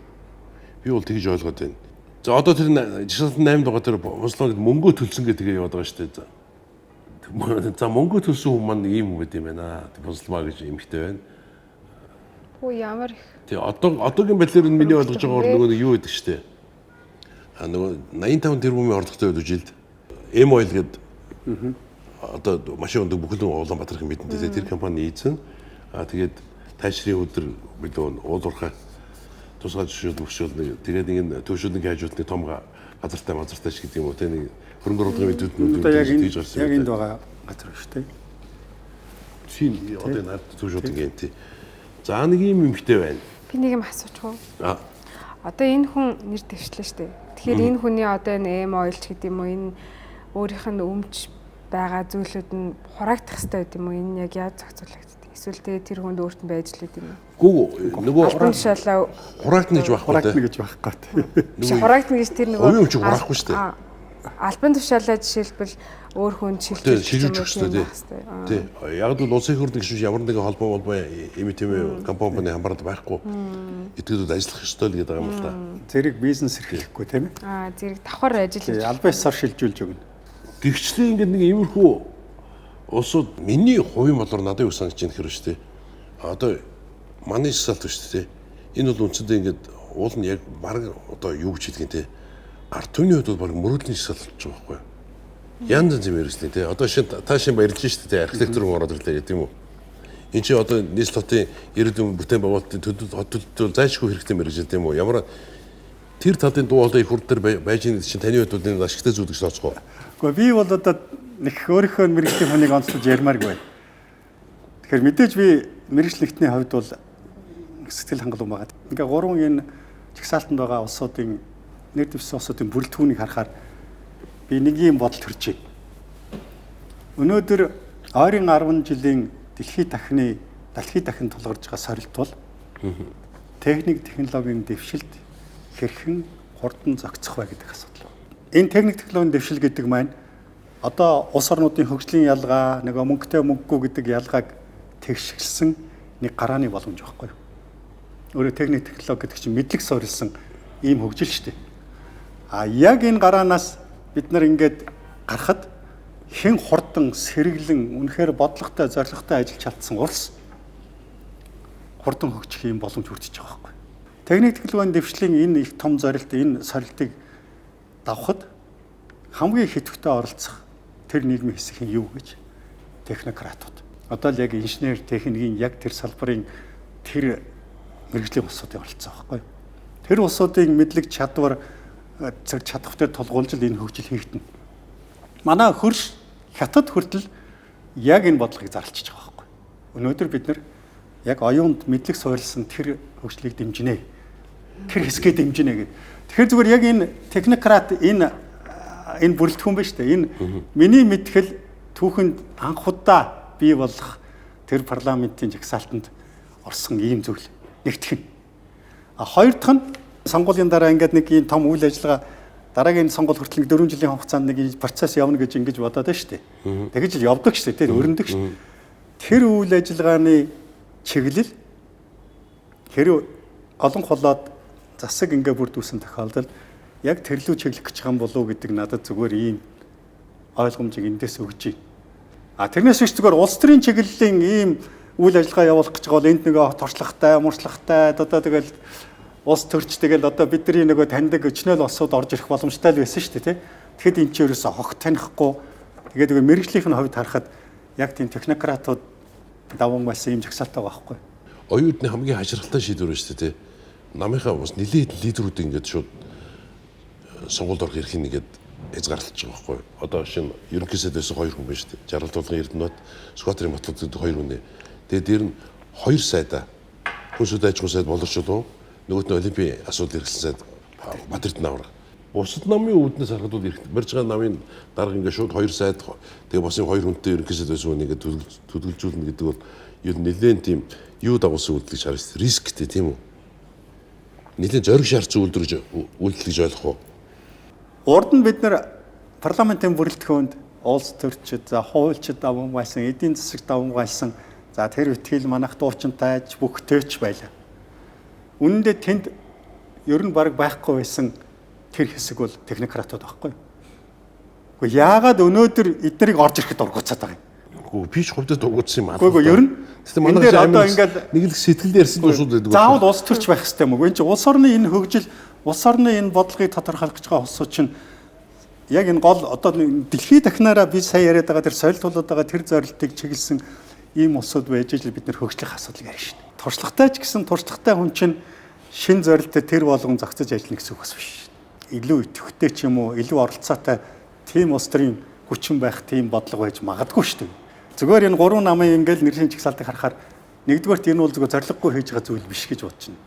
Speaker 2: Би бол тэгж ойлгоод байна. За одоо тэр жишээлбэл 8 дугаар тэр Ослогод мөнгө төлсөн гэх тэгээ яваад байгаа шүү дээ. За мөнгө төлсөн хүмүүс маань ийм хүн байт юм байна. Бослмаа гэж эмхтэй байна.
Speaker 3: Хөө ямар их.
Speaker 2: Тий одоогийн байдлаар нь миний ойлгож байгаагаар нөгөө юу гэдэг штэ. Нөгөө 85 тэрбумын орлоготой байдаг жилд M-Oil гэдэг одоо машин өндөг бүхэл Улаанбаатарын бидэндээ тэр компани ийцэн тэгээд тайшрын өдөр билүү уулуурхай тусгай зөвшөөрөл тэгээд ингэ төвшөлтний хажуудны том газартай мазартайч гэдэг юм уу те нэг хөрөнгө оруулалтын мэдүүд
Speaker 1: нь тийж гарсан. Яг энд байгаа газар шүү дээ.
Speaker 2: Тийм одоо энэ төвшөлтний гэн тий. За нэг юм юмхтэй байна.
Speaker 3: Би нэг юм асуучих уу? Одоо энэ хүн нэр дэвшлээ шүү дээ. Тэгэхээр энэ хүний одоо энэ M-Oil ч гэдэг юм уу энэ өөрийнх нь өмч байгаа зүйлүүд нь хураагдах хэрэгтэй байт юм уу? Энэ яг яаж зохицуулагддаг? Эсвэл тэр хүнд өөрт нь байж л юм уу?
Speaker 2: Гүү нөгөө
Speaker 3: хураагтна
Speaker 2: гэж байхгүй
Speaker 1: хураагтна гэж байхгүй.
Speaker 3: Хураагтна гэж тэр нөгөө
Speaker 2: оюун өмч хураахгүй шүү дээ.
Speaker 3: Альбан тушаалаа жишээлбэл өөр хүн
Speaker 2: шилжүүлж өгч дээ. Тий. Яг л улсын хурлын гишүүн ямар нэгэн холбоо эм компани хамаарал байхгүй. Этгээдүүд ажиллах ёстой л гэдэг юм л да.
Speaker 1: Зэрэг бизнес эрхлэхгүй тийм ээ.
Speaker 3: Зэрэг давхар ажил хийж.
Speaker 1: Албан ёсоор шилжүүлж өгнө.
Speaker 2: Тэгчлээ ингээд нэг иймэрхүү улсууд миний хувийн болоор надад юу санаж байна гэхээр шүү дээ. Одоо манай салт шүү дээ. Энэ бол үндсэндээ ингээд уул нь яг баг одоо юу гэж хэлдэг юм те. Ард түмний хувьд бол баг мөрөөдлийн салт болж байгаа байхгүй юу? Янз янз юм ярьсан тий. Одоо та шин баярлж шүү дээ. Архитектур ороод ирлээ гэдэг юм уу? Энд чи одоо нийслэлтийн ирээдүйн бүтээн байгуулалтын төлөвлөлт зайлшгүй хэрэгтэй мэрэж дээ юм уу? Ямар тэр талын дуу хоолой их хурд төр байж байгаа чинь таны хувьд энэ ашигтай зүйл гэж тооцох уу?
Speaker 1: Гэхдээ би бол одоо нэг өөрийнхөө мэрэгжлийн хүнийг онцлож ярмааргүй байна. Тэгэхээр мэдээж би мэрэгжлэгтний хувьд бол сэтгэл хангалуун байгаа. Ингээ гурван энэ жагсаалтанд байгаа улсуудын нэр дэвшсэн улсуудын бүрэлдэхүүнийг харахаар би нэг юм бодол төрж байна. Өнөөдөр ойрын 10 жилийн дэлхийн дахин тулгарч байгаа сорилт бол техник технологийн дэвшилт хэрхэн хурдан зохицох вэ гэдэг асуудал. Энэ техник технологийн дэвшил гэдэг маань одоо улс орнуудын хөгжлийн ялгаа, нэг мөнгөтэй мөнгөгүй гэдэг ялгааг тэгшгэлсэн нэг гарааны боломж байхгүй юу? Өөрөөр техник технологи гэдэг чинь мэдлэг суурилсан ийм хөгжил шүү дээ. Яг энэ гараанаас бид нар ингээд гарахад хэн хурдан сэргэлэн үнэхээр бодлоготой зорилготой ажиллаж чадсан улс хурдан хөгжих юм боломж хүртэж байгаа байхгүй. Техник технологийн дэвшлийн энэ их том зорилт энэ сорилтыг давхад хамгийн ихэвчлэн оролцох тэр нийгмийн хэсэг нь юу гэж технократууд. Одоо л яг инженер техникийн яг тэр салбарын тэр мэргэжлийн улсуудын оролцсон байхгүй. Тэр улсуудын мэдлэг чадвар зэрэг чадхтай тулгуурлаж энэ хөгжил хийгдэнэ. Манай хөрш хятад хүртэл яг энэ бодлогыг зарлчиж байгаа байхгүй. Өнөөдөр бид нар яг оюунд мэдлэг суурилсан тэр хөгжлийг дэмжинэ. Тэр хэсгээ дэмжинэ гэдэг. Тэгэхээр зүгээр яг энэ технократ энэ энэ бүрэлдэхүүн ба штэ. Энэ миний мэдхэл түүхэнд анх удаа бий болох тэр парламентын жагсаалтанд орсон ийм зүйл нэгтгэх нь. Хоёр дахь нь сонгуулийн дараа ингээд нэг ийм том үйл ажиллагаа дараагийн сонгуул хүртэл 4 жилийн хугацаанд нэг процесс явна гэж ингэж бодоод байна шүү дээ. Тэгэж л явдаг шүү дээ. Тэр өрнөдөг шүү дээ. Тэр үйл ажиллагааны чиглэл хэрэг олон холоод засаг ингээ бүрдүүлсэн тохиолдолд яг тэрлүү чиглэх гэж байгаа болов уу гэдэг надад зүгээр ийм ойлгомжийг эндээс өгч байна. Тэрнээс биш зүгээр улс төрийн чиглэлийн ийм үйл ажиллагаа явуулах гэж байгаа бол энд нөгөө туршлагатай, муршлагатай одоо тэгэл улс төрч тэгэл одоо бидний нөгөө таньдаг өчнөл улсууд орж ирэх боломжтой л байсан шүү дээ, тий. Тэгэхэд энэ ч ерөөсө хогт танихгүй тэгээд нөгөө мэрэгжлийн хувьд харахад яг тийм технократууд даван байсан юм жагсаалтай байхгүй.
Speaker 2: Оюутны хамгийн хачирхалтай шийдвэр шүү дээ, тий. Намынхаа бас нэлээд лидерүүд ингээд шууд сонгуульд орох эрхийг нэгээд эзгарлаж байгаа байхгүй. Одоо шинэ ерөнхийдөө байсан 2 хүн байна шүү дээ. Жаргал тулгын Эрдэнэт, Скватрын Батлууд 2 хүн. Тэгээд дээр нь 2 сайда хүнсүүд аж ахуй сайд боловсруулсан. Нөгөөт нь Олимпийн асуудал эрхлэн сайд Батэрд навраг. Бусад намын үүднээс харахад бол барьж байгаа намын дарга ингээд шууд 2 сайд тэгээ босын 2 хүнтэй ерөнхийдөө байсан хүнийг төлөвлөжүүлнэ гэдэг бол ер нь нэлээд тийм юу дагуулсан үйлдэл гэж харагдсан. Рисктэй тийм үү? Нэлээд зориг шаарц үйлдвэрж үйлдэл гэж ойлгох уу?
Speaker 1: Урд нь бид нар парламентын бүрэлдэхүүнд улс төрчид, за хуульчид даван байсан, эдийн засаг даван байсан, за тэр үтгэл манах дуучинтайж бүхтэйч байлаа. Үнэндээ тэнд ер нь баг байхгүй байсан тэр хэсэг бол технократууд байхгүй. Гэхдээ яагаад өнөөдөр эднэрийг орж ирэхэд дургуцаад байгаа юм?
Speaker 2: Үгүй би ч хувьдаа дургуцсан юм аа.
Speaker 1: Үгүй ер нь
Speaker 2: тэгтээ манай одоо ингээд нэг л сэтгэлд ярьсан дуусууд байдаг.
Speaker 1: Заавал улс төрч байх хэрэгтэй юм уу? Энэ чинь улс орны энэ хөгжил, улс орны энэ бодлогыг тодорхойлох гэж байгаа улсууд чинь яг энэ гол одоо дэлхийд дахинаараа би сая яриад байгаа тэр соёл тулаад байгаа тэр зорилтыг чиглэсэн ийм улсууд байж ижил бид нэр хөгжлөх асуудал ярина шүү дээ. Туршлагатай ч гэсэн туршлагатай хүн чинь шин зорилттой тэр болгон зохицож ажиллана гэсэн үг биш. Илүү идэвхтэй ч юм уу, илүү оролцоотой тийм улс төрийн хүчин байх тийм бодлого байж магадгүй шүү дээ. Зүгээр энэ 3 намын ингээл нэршин чагсаалтыг харахаар нэгдүгээрт энэ бол зүгээр зориггүй хийж байгаа зүйл биш гэж бодож байна.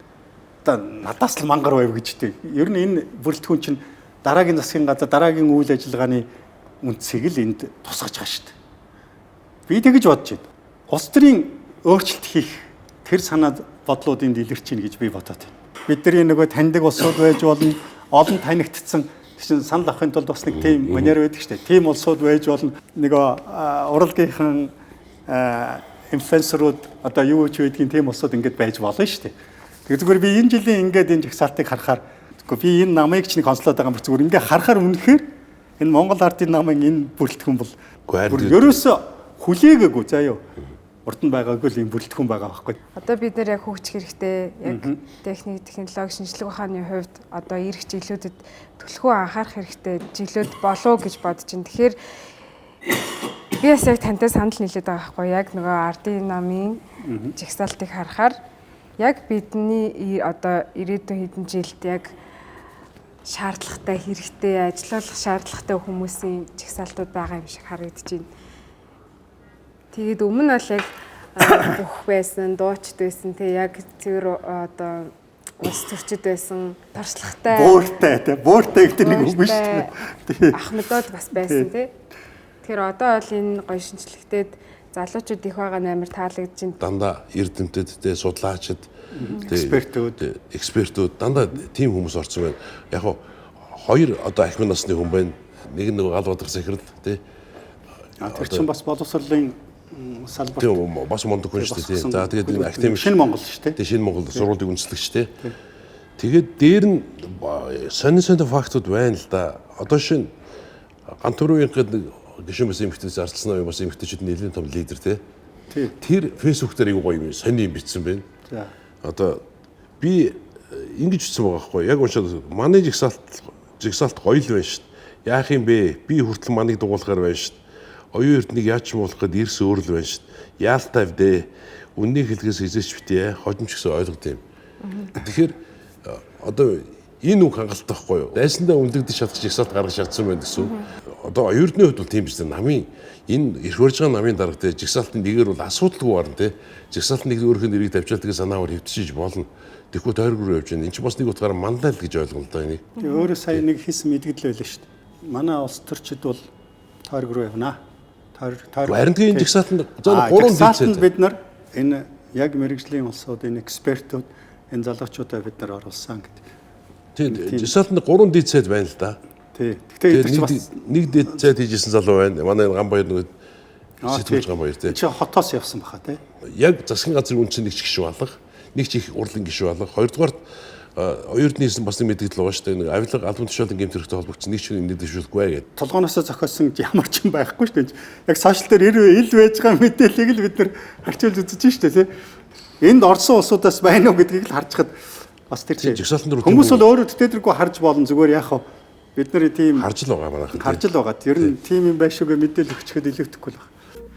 Speaker 1: Одоо надаас л мангар байв гэж дээ. Ер нь энэ бүрэлдэхүүн чинь дараагийн засгийн газар дараагийн үйл ажиллагааны үндсийг л энд тусгаж байгаа шүү дээ. Би тэгэж бодож байна. Улс төрийн өөрчлөлт хийх тэр санаа бодлууд энд илэрч ийн гэж би бодоод байна. Бидний нөгөө таньдаг улсууд байж болно, олон танигдсан чинь санал авахын тулд бас нэг тийм манер байдаг шүү дээ. Тийм улсууд байж болно. Нөгөө урлагийнхан инфлюенсерүүд одоо юу ч байдгийн тийм улсууд ингээд байж болно шүү дээ. Тэгэхээр зүгээр би энэ жилийн ингээд энэ жагсаалтыг харахаар би энэ намыг ч нэг онцлоод байгаа юм зүгээр ингээд харахаар үнэхээр энэ Монгол ардын намын энэ бүрэлдэхүүн бол ерөөсө хүлээгээгүй заа юу. Урд нь байгаагүй л юм бүрэлдэхүүн байгаа байхгүй.
Speaker 3: Одоо бид нэр яг хөгжих хэрэгтэй. Яг техник, технологи, шинжилгээ ухааны хувьд одоо ирэх жилүүдэд төлхөө анхаарах хэрэгтэй жилүүд болов гэж бодож байна. Тэгэхээр би бас яг тантай санал нийлээд байгаа байхгүй. Яг нөгөө ардын намын жагсаалтыг харахаар яг бидний одоо ирээдүйн хэдэн жилд яг шаардлагатай, хэрэгтэй, ажиллах шаардлагатай хүмүүсийн жагсаалтууд байгаа юм шиг харагдаж байна. Тэгээд өмнө бол яг бүх байсан, дуучид байсан, тэг яг цэвэр одоо улс төрчид байсан, туршлагатай.
Speaker 1: Бууртай тий. Бууртай гэдэг нэг үг шүү дээ.
Speaker 3: Ахмадууд бас байсан тий. Тэгэхээр одоо бол энэ гоё шинжлэхтэд залуучууд их байгаа нээр таалагдж байна.
Speaker 2: Дандаа эрдэмтэд тий, судлаачид, экспертүүд дандаа тийм хүмүүс орсон байна. Яг хоо 2 одоо ахмад насны хүн байна. Нэг нь гал бодох захирал тий.
Speaker 1: Тэр чинь бас боловсролын салбар.
Speaker 2: Тийм бас мундаг хүн шүү дээ. За тэгээд энэ академик
Speaker 1: шинэ Монгол шүү дээ.
Speaker 2: Тийм шинэ Монгол сургуулийн үндэслэгч тий. Тэгээд дээр нь сонин фактууд байна л да. Одоо шинэ Гантөрөвийн гишүүн бас эмэгтэйс арчилсан бас эмэгтэйчүүд нэлийн том лидер тий. Тэр фэйсбүүк дээр айгуу гоё юм сонин юм бичсэн байна. За. Одоо би ингэж ütсэн байгаа байхгүй яг уншаад манай жигсаалт гоё л байна шүү дээ. Яах юм бэ? Би хүртэл маныг дугуулахаар байна шүү дээ. Оюун эрднийг яаж муулах гэд эрс өөр л байна шүү дээ. Яалтаа вдэ. Үннийг хэлгээс хизээч битээ. Хожимч гэсэн ойлгод юм. Тэгэхээр одоо энэ үг хангалттай байхгүй юу? Дайсандаа үнэлэгдэж чадах жигсаалт гаргаж чадсан байна гэсэн. Одоо оюун эрдний хувьд бол тийм биз дээ. Намын энэ ирэх барьж байгаа намын дарга те жигсаалтын нэгээр бол асуудалгүй байна те. Жигсаалтын нэг өөрхөн нэрийг тавьчаалдаг санаагаар хэвтшиж болно. Тэгэхгүй тойрог руу явж байна. Энд чинь бас нэг утгаараа мандал гэж ойлгоно л да энийг.
Speaker 1: Өөрөө сая нэг хийсэн мэдгэл байлаа шүү дээ. манай улс төрчид бол тойрог руу явна.
Speaker 2: Баримтгийн жагсаалтанд за 3
Speaker 1: жагсаалтанд бид нар энэ яг мэрэгжлийн улсууд энэ экспертүүд энэ залуучуудаа бид нар оруулсан гэдэг.
Speaker 2: Тийм жагсаалтанд 3 дэд сайд байна л да.
Speaker 1: Тий. Гэхдээ
Speaker 2: нэг дэд сайд хийжсэн залуу байна. Манай Ганбаяр нэг сэтгүүлч Ганбаяр тий.
Speaker 1: Чи хотоос явсан баха тий.
Speaker 2: Яг засгийн газрын үн чинь нэг ч гişүү алга, нэг ч их урлын гişүү алга. Хоёрдугаарт оюутны хийсэн бас нэг мэдээлэл байгаа шүү дээ. Нэг авилга албан тушаалын гэмт хэрэгтэй холбогдсон нэг ч нэг дэвшүүлэхгүй гэдэг.
Speaker 1: Толгооноосоо зохиосон ямар ч юм байхгүй шүү дээ. Яг сошиал дээр ил байж байгаа мэдээллийг л бид нар харьцуулж үзэж шүү дээ тий. Энд орсон улсуудаас байна уу гэдгийг л харж хад бас тэр хүмүүс бол өөрөө тэтгэдэггүй харж болно зүгээр яах вэ? Бид нар тийм
Speaker 2: харж л байгаа манайхан.
Speaker 1: Харж л байгаа. Ер нь тийм юм байшгүй мэдээлэл өгчөд илүүдэхгүй л байна.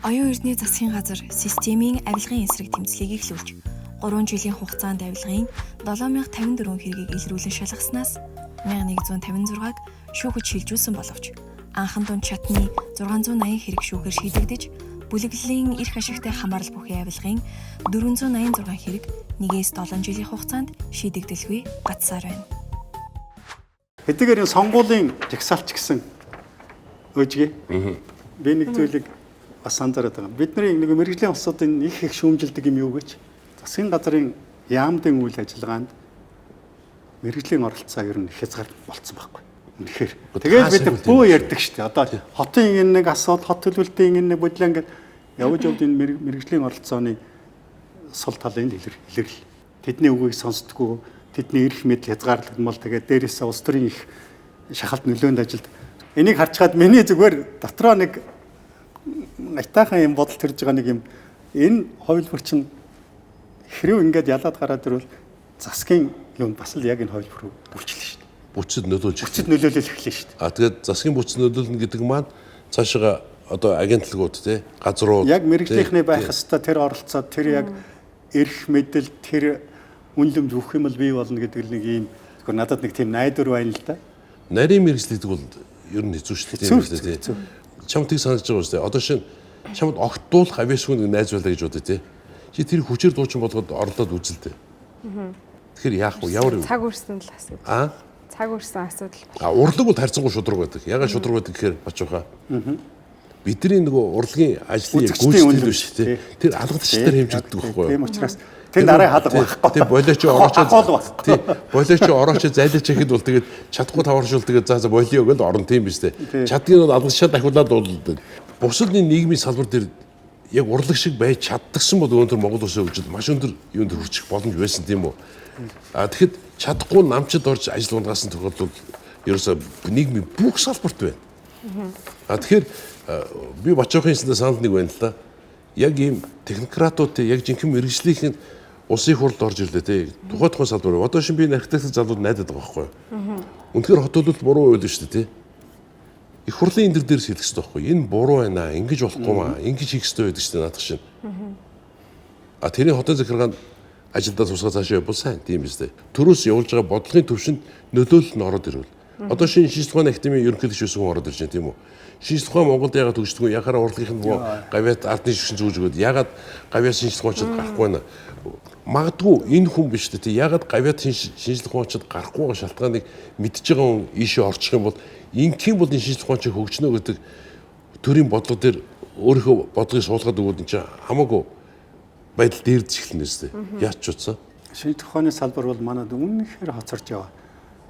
Speaker 5: Оюун эрдний засгийн газар системийн авилгын эсрэг тэмцлийг эхлүүлж 3 жилийн хугацаанд авилгын 7054 хэргийг илрүүлэн шалгаснаас 1156-г шүүхэд шилжүүлсэн боловч анхан дунд чатны 680 хэрэг шүүхээр шийдэгдэж бүлэглэлийн эрх ашигтай хамаарал бүхий авилгын 486 хэрэг 1-7 жилийн хугацаанд шийдэгдэлгүй гацсаар байна.
Speaker 1: Хэдийгээр энэ сонгуулийн жагсаалч гэсэн өөжгээ. Би нэг зүйлийг бас анзаараад байгаа. Бидний нэг мэрэгжлийн улсуудын их шүүмжилдэг юм юу гэж засгийн газрын яамдын үйл ажиллагаанд мэрэгжлийн оролцоо ер нь хязгаар болцсон байхгүй. Үнэхээр. Тэгээд бид бөө ярьдаг шүү дээ. Одоо хотын энэ нэг асуудал, хот төлөвлөлтийн энэ нэг бодлоо ингээд явж явд энэ мэрэгжлийн оролцооны сул талын илэрл. Тэдний үгийг сонсдоггүй, тэдний эрх мэдэл хязгаарлагдмал тэгээд дээрээсээ улс төрийн их шахалт нөлөөнд ажилд. Энийг харж хаад миний зүгээр дотроо нэг айтаахан юм бодол төрж байгаа нэг юм энэ хувилбар чинь хэрэг ингээд ялаад гараад ирвэл засгийн юм бас л яг энэ хувилбар руу бүрчлээ шүү дээ.
Speaker 2: Бүцэд нөлөөлж
Speaker 1: эхэллээ шүү дээ.
Speaker 2: Тэгээд засгийн бүцэд нөлөөлнө гэдэг маань цаашаа одоо агентлагууд тий газрууд
Speaker 1: яг мэрэгжлийнхний байх хэвээр тэр оролцоод тэр яг эрх мэдэл тэр үнэлэмж өгөх юм бол бий болно гэдэг л нэг юм зөвхөн надад нэг тийм найдвар байна л да.
Speaker 2: Нарийн мэрэгжил гэдэг бол ер нь хэцүү шүү дээ тий. Чамд тийг санаж байгаа шүү дээ. Одоо шинэ чамд огтдуулах авьяасгүй нэг найз байлаа гэж бодъё тий. Чи тэр хүчээр дуучин болгоод орлоод үзэлтэй. Тэгэхээр яах вэ? Ямар
Speaker 3: цаг үрсэн л асуудал. Цаг үрсэн асуудал.
Speaker 2: Урлаг бол харьцангуй шудраг байдаг. Ягаад шудраг байдаг гэхээр бачууха. Бидний нөгөө урлагийн ажлын гүйцэтгэл биш тий. Тэр алгадчдаар хэмжигддэг байхгүй юу?
Speaker 1: Тийм учраас тэр дараа хаалга байхгүй.
Speaker 2: Тийм болооч ороочоо. Тийм болооч ороочоо зайлаач гэхэд бол тэгээд чадахгүй таваршуул тэгээд за болио гэж орно тийм биз дээ. Чадгийг бол алгадчаа дахиулаад болдог. Бусад нийгмийн салбар дээр яг урлаг шиг байж чаддагсан бол өнөөдөр Монгол улсын хөгжил маш өндөр юунд хүрчих боломж байсан тийм үү? Тэгэхэд чадахгүй намчид орж ажил унгаасан тохиолдол ерөөсө нийгмийн бүх салбарт байна. Тэгэхээр би бачаахын санал нэг байна л да. Яг ийм технократууд яг жинхэнэ мэрэгжлийн улсын хурлд орж ирлээ те. Тухайн салбар. Одоо шин би архитектор залууд найдаад байгаа байхгүй юу? Үнэхээр хот төлөлт буруу байл шүү дээ те. Их хурлын энэ дээрс хэлэх хэрэгтэй байхгүй юу? Энэ буруу байна. Ингэж болохгүй маа. Ингэж хийх хэрэгтэй байдаг шүү дээ наадах шин. Тэрийн хотын захиргаанд ажилдаа тусгай цаашаа явбал сайн тийм биз дээ. Төрөөс явуулж байгаа бодлогын төвшөнд нөлөөлөл нь ороод ирвэл. Одоо шинэ шинжлэх ухааны академийн ерөнхийлөгч байсан хүн ороод ирж байна тийм үү? Шинжлэх ухаан Монголд яагаад төгсдөггүй? Яхаараа урлагийнх нь гавьяат ардны шигшин зүүж өгөөд яагаад гавьяат шинжлэх ухаанчид гарахгүй байна? Магадгүй энэ хүн биш дээ. Яагаад гавьяат шинжлэх ухаанчид гарахгүй байгаа шалтгааныг мэдж байгаа хүн ийшээ орчих юм бол ингийн бол энэ шинжлэх ухаанч хөгжнө гэдэг төрийн бодлого дээр өөрийнхөө бодлогыг суулгаад өгөөд энэ чинь хамаагүй байдал дээрдэж эхэлнэ үстэй. Яаж ч утсаа.
Speaker 1: Шинжлэх ухааны салбар бол манад үнэхээр хоцорч яваа.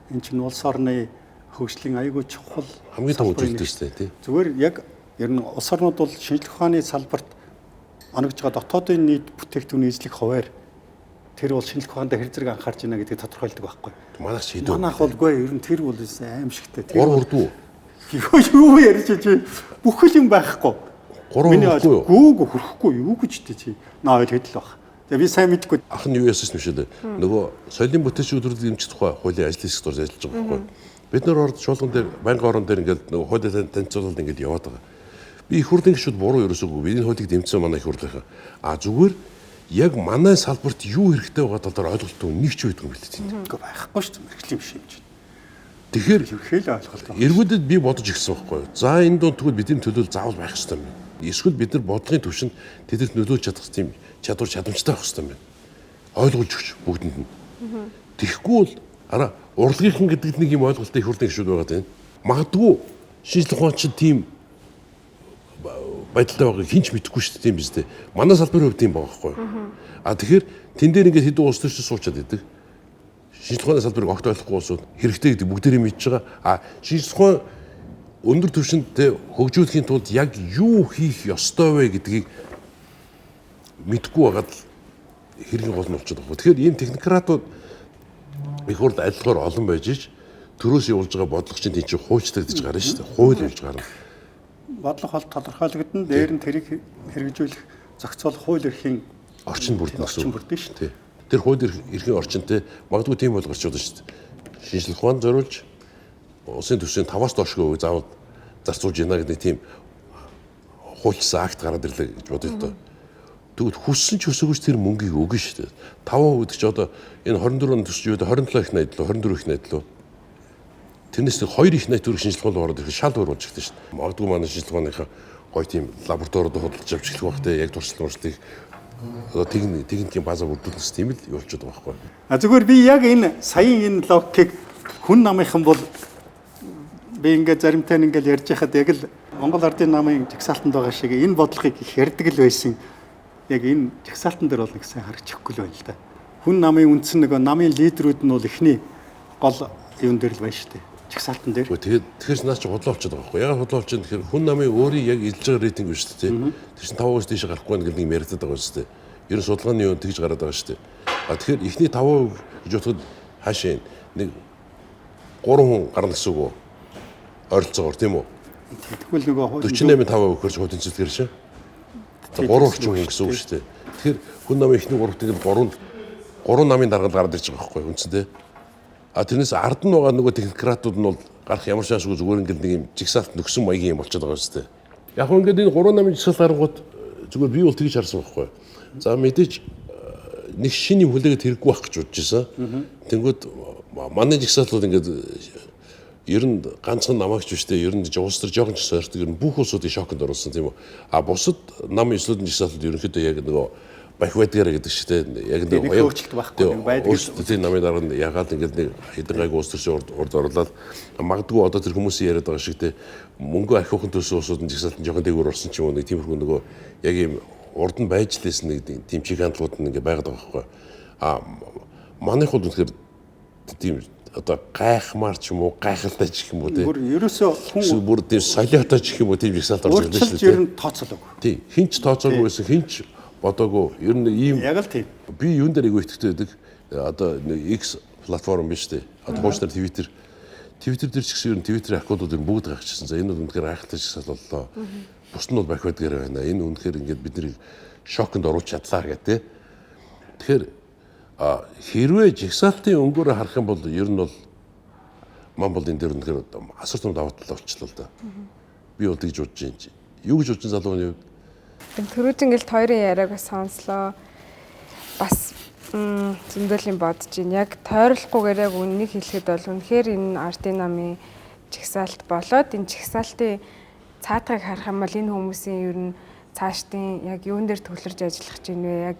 Speaker 1: Энэ чинь улс орны хөгжлийн аягүй чухал
Speaker 2: хамгийн том үзүүлэлт шүү дээ тий.
Speaker 1: Зүгээр яг ер нь улс орнууд бол шинжлэх ухааны салбарт оногж байгаа дотоодын нийт бүтээгдэхүүний эзлэх хуваар тэр бол шинжлэх ухаанд хэр зэрэг анхаарч байна гэдгийг тодорхойлдог байхгүй.
Speaker 2: Манайх шийдвэр.
Speaker 1: Манайх болгүй ер нь тэр бол аимшигтай.
Speaker 2: Тэр урдуу.
Speaker 1: Юу ярьж чи бүх юм байхгүй.
Speaker 2: Миний ойлгохгүй юу?
Speaker 1: Гүүг хөрөхгүй юу гэж тий чи. Наа ойл хэдэл баг. Тэгээ би сайн мэдгүй.
Speaker 2: Ах нь юу яасан юм шилээ. Нөгөө соёлын бүтээчүүдүүд дэмжих тухай хуулийн ажлын хэсэгт орж ажиллаж байгаа байхгүй. Бид нар орд шуулган дээр байнгын орон дээр ингээд нөгөө хуулийн танилцуулалт ингээд яваад байгаа. Би их хурлын гишүүд буруу ерөөсөөгүй. Бидний хуулийг дэмжсэн манай их хурлынхаа. Зүгээр яг манай салбарт юу хэрэгтэй байгаа талаар ойлголттой нэг ч байдгүй юм билээ тийм.
Speaker 1: Үгүй байхгүй шүү дээ мэрэгжлийн биш юм чинь.
Speaker 2: Тэгэхээр
Speaker 1: ерхэл ойлголт.
Speaker 2: Эргүүдэд би бодож ирсэн байхгүй юу. За энэ дунд тэгвэл бидний төлөөл заавал байх хэрэгтэй юм. Эсвэл бид нар бодлогын түвшинд тэдэрт нөлөөлж чадах тийм чадвар чадамжтай байх хэрэгтэй юм байна. Ойлгуулж өгч бүгдэнд нь. Тэгэхгүй бол урлагийнхан гэдэг нэг юм ойлголттой их хурлын гишүүд байгаа тийм. Магадгүй шинжлэх ухаанч тийм байдалтай байгааг хинч мэдэхгүй шүү дээ тийм биз дээ. Манай салбарын хувьд тийм байгаа байхгүй. А тэгэхээр тэн дээр ингээд хэдэн улс төрч суучаад идэг. Шинжлэх ухааны салбарыг огт ойлгохгүй улсууд хэрэгтэй гэдэг бүгдээрээ мэдж байгаа. А шинжлэх ухаан өндөр түвшинд хөгжүүлэхийн тулд яг юу хийх ёстой вэ гэдгийг мэдгүй байгаад хэргийн гол нь болчиход байгаа. Тэгэхээр ийм технократууд их урд ажиллахаар олон байж ич төрөөс явуулж байгаа бодлого чинь тийч хуучдагдаж гарна шүү дээ. Хууль явж гарна.
Speaker 1: Бодлого хол тодорхойлогдсон, дээр нь тэрийг хэрэгжүүлэх зохицуулах хууль эрхийн
Speaker 2: орчин бүрдэн
Speaker 1: орчин бүрдэн шүү дээ.
Speaker 2: Тэр хууль эрхийн орчинтэй магадгүй тийм бол гарч удаа шүү дээ. Шинжлэх ухаан зориулж улсын төсвийн 5-аас доошгүй заавал зарцуулж яана гэдэг тийм хуульчсан акт гараад ирлээ гэж бодъё л доо. Тэгвэл хүссэн ч өсөөгч тэр мөнгийг өгнө шүү дээ. 5% гэдэг чи одоо энэ 24 он төсч юу 27 их найд лөө 24 их найд лөө. Тэрнээс 2 их найд төрөх шинжлэх ухаан ороод ирэх шал өөр болж эхэлсэн шүү дээ. Магадгүй манай шинжлэх ухааныхаа гоё тийм лабораторид хөдөлж авч эхлэх багтаа яг туршлагыг одоо техникийн база бүрдүүлсэн тийм л явуулчиход байгаа байхгүй.
Speaker 1: А зүгээр би яг энэ саяын энэ логикийг хүн намынхан бол би ингээд заримтай нь ингээд ярьж байхад яг л Монгол Ардын намын жагсаалтанд байгаа шиг энэ бодлогыг их ярьдаг л байсан. Яг энэ жагсаалтан дээр бол нэг сайн харагдчихгүй л байна л да. Хүн намын үндсэн нөгөө намын лидерүүд нь бол эхний гол юун дээр л байна шүү дээ. Жагсаалтан дээр.
Speaker 2: Тэгэхээр наач худлаа болчиход байгаа байхгүй. Ягаад худлаа болчиход тэгэхээр хүн намын өөрийн яг илж байгаа рейтинг биш шүү дээ. Тэр чинь 5% дээш гарахгүй байх гэдэг нэг яригдаад байгаа шүү дээ. Ер нь судалгааны юу тэгж гараад байгаа шүү дээ. А тэгэхээр эхний 5% гэж бодоход хаашаа нэг 3 хүн гарна гэсэн үг үү? Ойролцоогоор тийм үү?
Speaker 1: Тэгвэл нөгөө
Speaker 2: 48.5% өгөхөж хуулийн цэцлэгэр шээ. 3 орчим хүн гэсэн үг шүү дээ. Тэгэхээр хүн намын эхний 3-ыг 3 намын даргад гараад ирж байгаа байхгүй үндсэндээ. А тэрнээс ард нь байгаа нөгөө технократууд нь бол гарах ямар шансгүй зүгээр ингээд нэг юм жигсаалт нөхсөн маягийн юм болчиход байгаа шүү дээ. Яг хөө ингээд энэ 3 намын жигсаалт гаргууд зүгээр би бол тэгж харсан байхгүй. За мэдээж нэг шинэ юм хүлээгээд хэрэггүй байх гэж бодож байсан. Тэнгүүд манай жигсаалтууд ингээд ер нь ганцхан намаагч биш дээ. Ер нь улс төр жоохон ч сордог. Ер нь бүх улсуудын шоконд оруулсан тийм үү. А бусад нам ёслолын жигсаалтууд ерөнхийдөө яг нөгөө бах байдгаар гэдэг шүү дээ. Яг нэг
Speaker 1: өөрчлөлт байхгүй байдаг.
Speaker 2: Тийм намын дараа нь ягаад ингээд нэг хэдэн гайг улс төрч урд оруулаад магадгүй одоо тэр хүмүүсийн яриад байгаа шиг те мөнгө ахиухан төсөө улсууд нь жигсаалтын жоохон дээгүүр орсон ч юм уу нэг тиймэрхүү нөгөө яг юм урд нь байж лээсэн нэг тийм чиг хандлагууд нь ингээд байгаад байгаа байхгүй. А манайх бол үнэхээр тийм одоо гайхмаар ч юм уу гайхалтай ч гэх юм уу те
Speaker 1: бүр ерөөсөө хүн
Speaker 2: бүр тийм солиотой ч гэх юм уу тийм жигсаалт орж ирсэн
Speaker 1: шүү дээ. Ер нь тооцоолоогүй.
Speaker 2: Тийм хинч тооцоогүй байсан хинч бодоогүй ер нь ийм
Speaker 1: яг л тийм.
Speaker 2: Би юун дээр айгүй итгэдэг байдаг. Одоо X платформ биш үү? Одоо хуучнаар Twitter дээр ч гэсэн ер нь Twitter аккаунтууд бүгд гайхчихсан. За энэ бол үнэхээр гайхалтай жигсаал боллоо. Бус нь бол бах байдгаар байна. Энэ үнэхээр ингээд бидний шоконд оруулж чадлаа гэдэг. Тэгэхээр хэрвээ жигсаалтын өнгөөрөө харах юм бол ер нь бол ман бол энэ дээр үнэхээр асар том давуу тал болчихлоо л да. Би бол тэгж бодож байна. Юу гэж бодож залууны хувьд?
Speaker 3: Төрөөжин гэлт хоёрын яриаг бас сонслоо. Бас зөндөөлийн бодож байна. Яг тойролохгүйгээр яг үннийг хэлэхэд бол үнэхээр энэ ардын намын жигсаалт болоод энэ жигсаалтын цаатгыг харах юм бол энэ хүмүүсийн ер нь цаашдын яг юун дээр төвлөрж ажиллах гэж байна вэ? Яг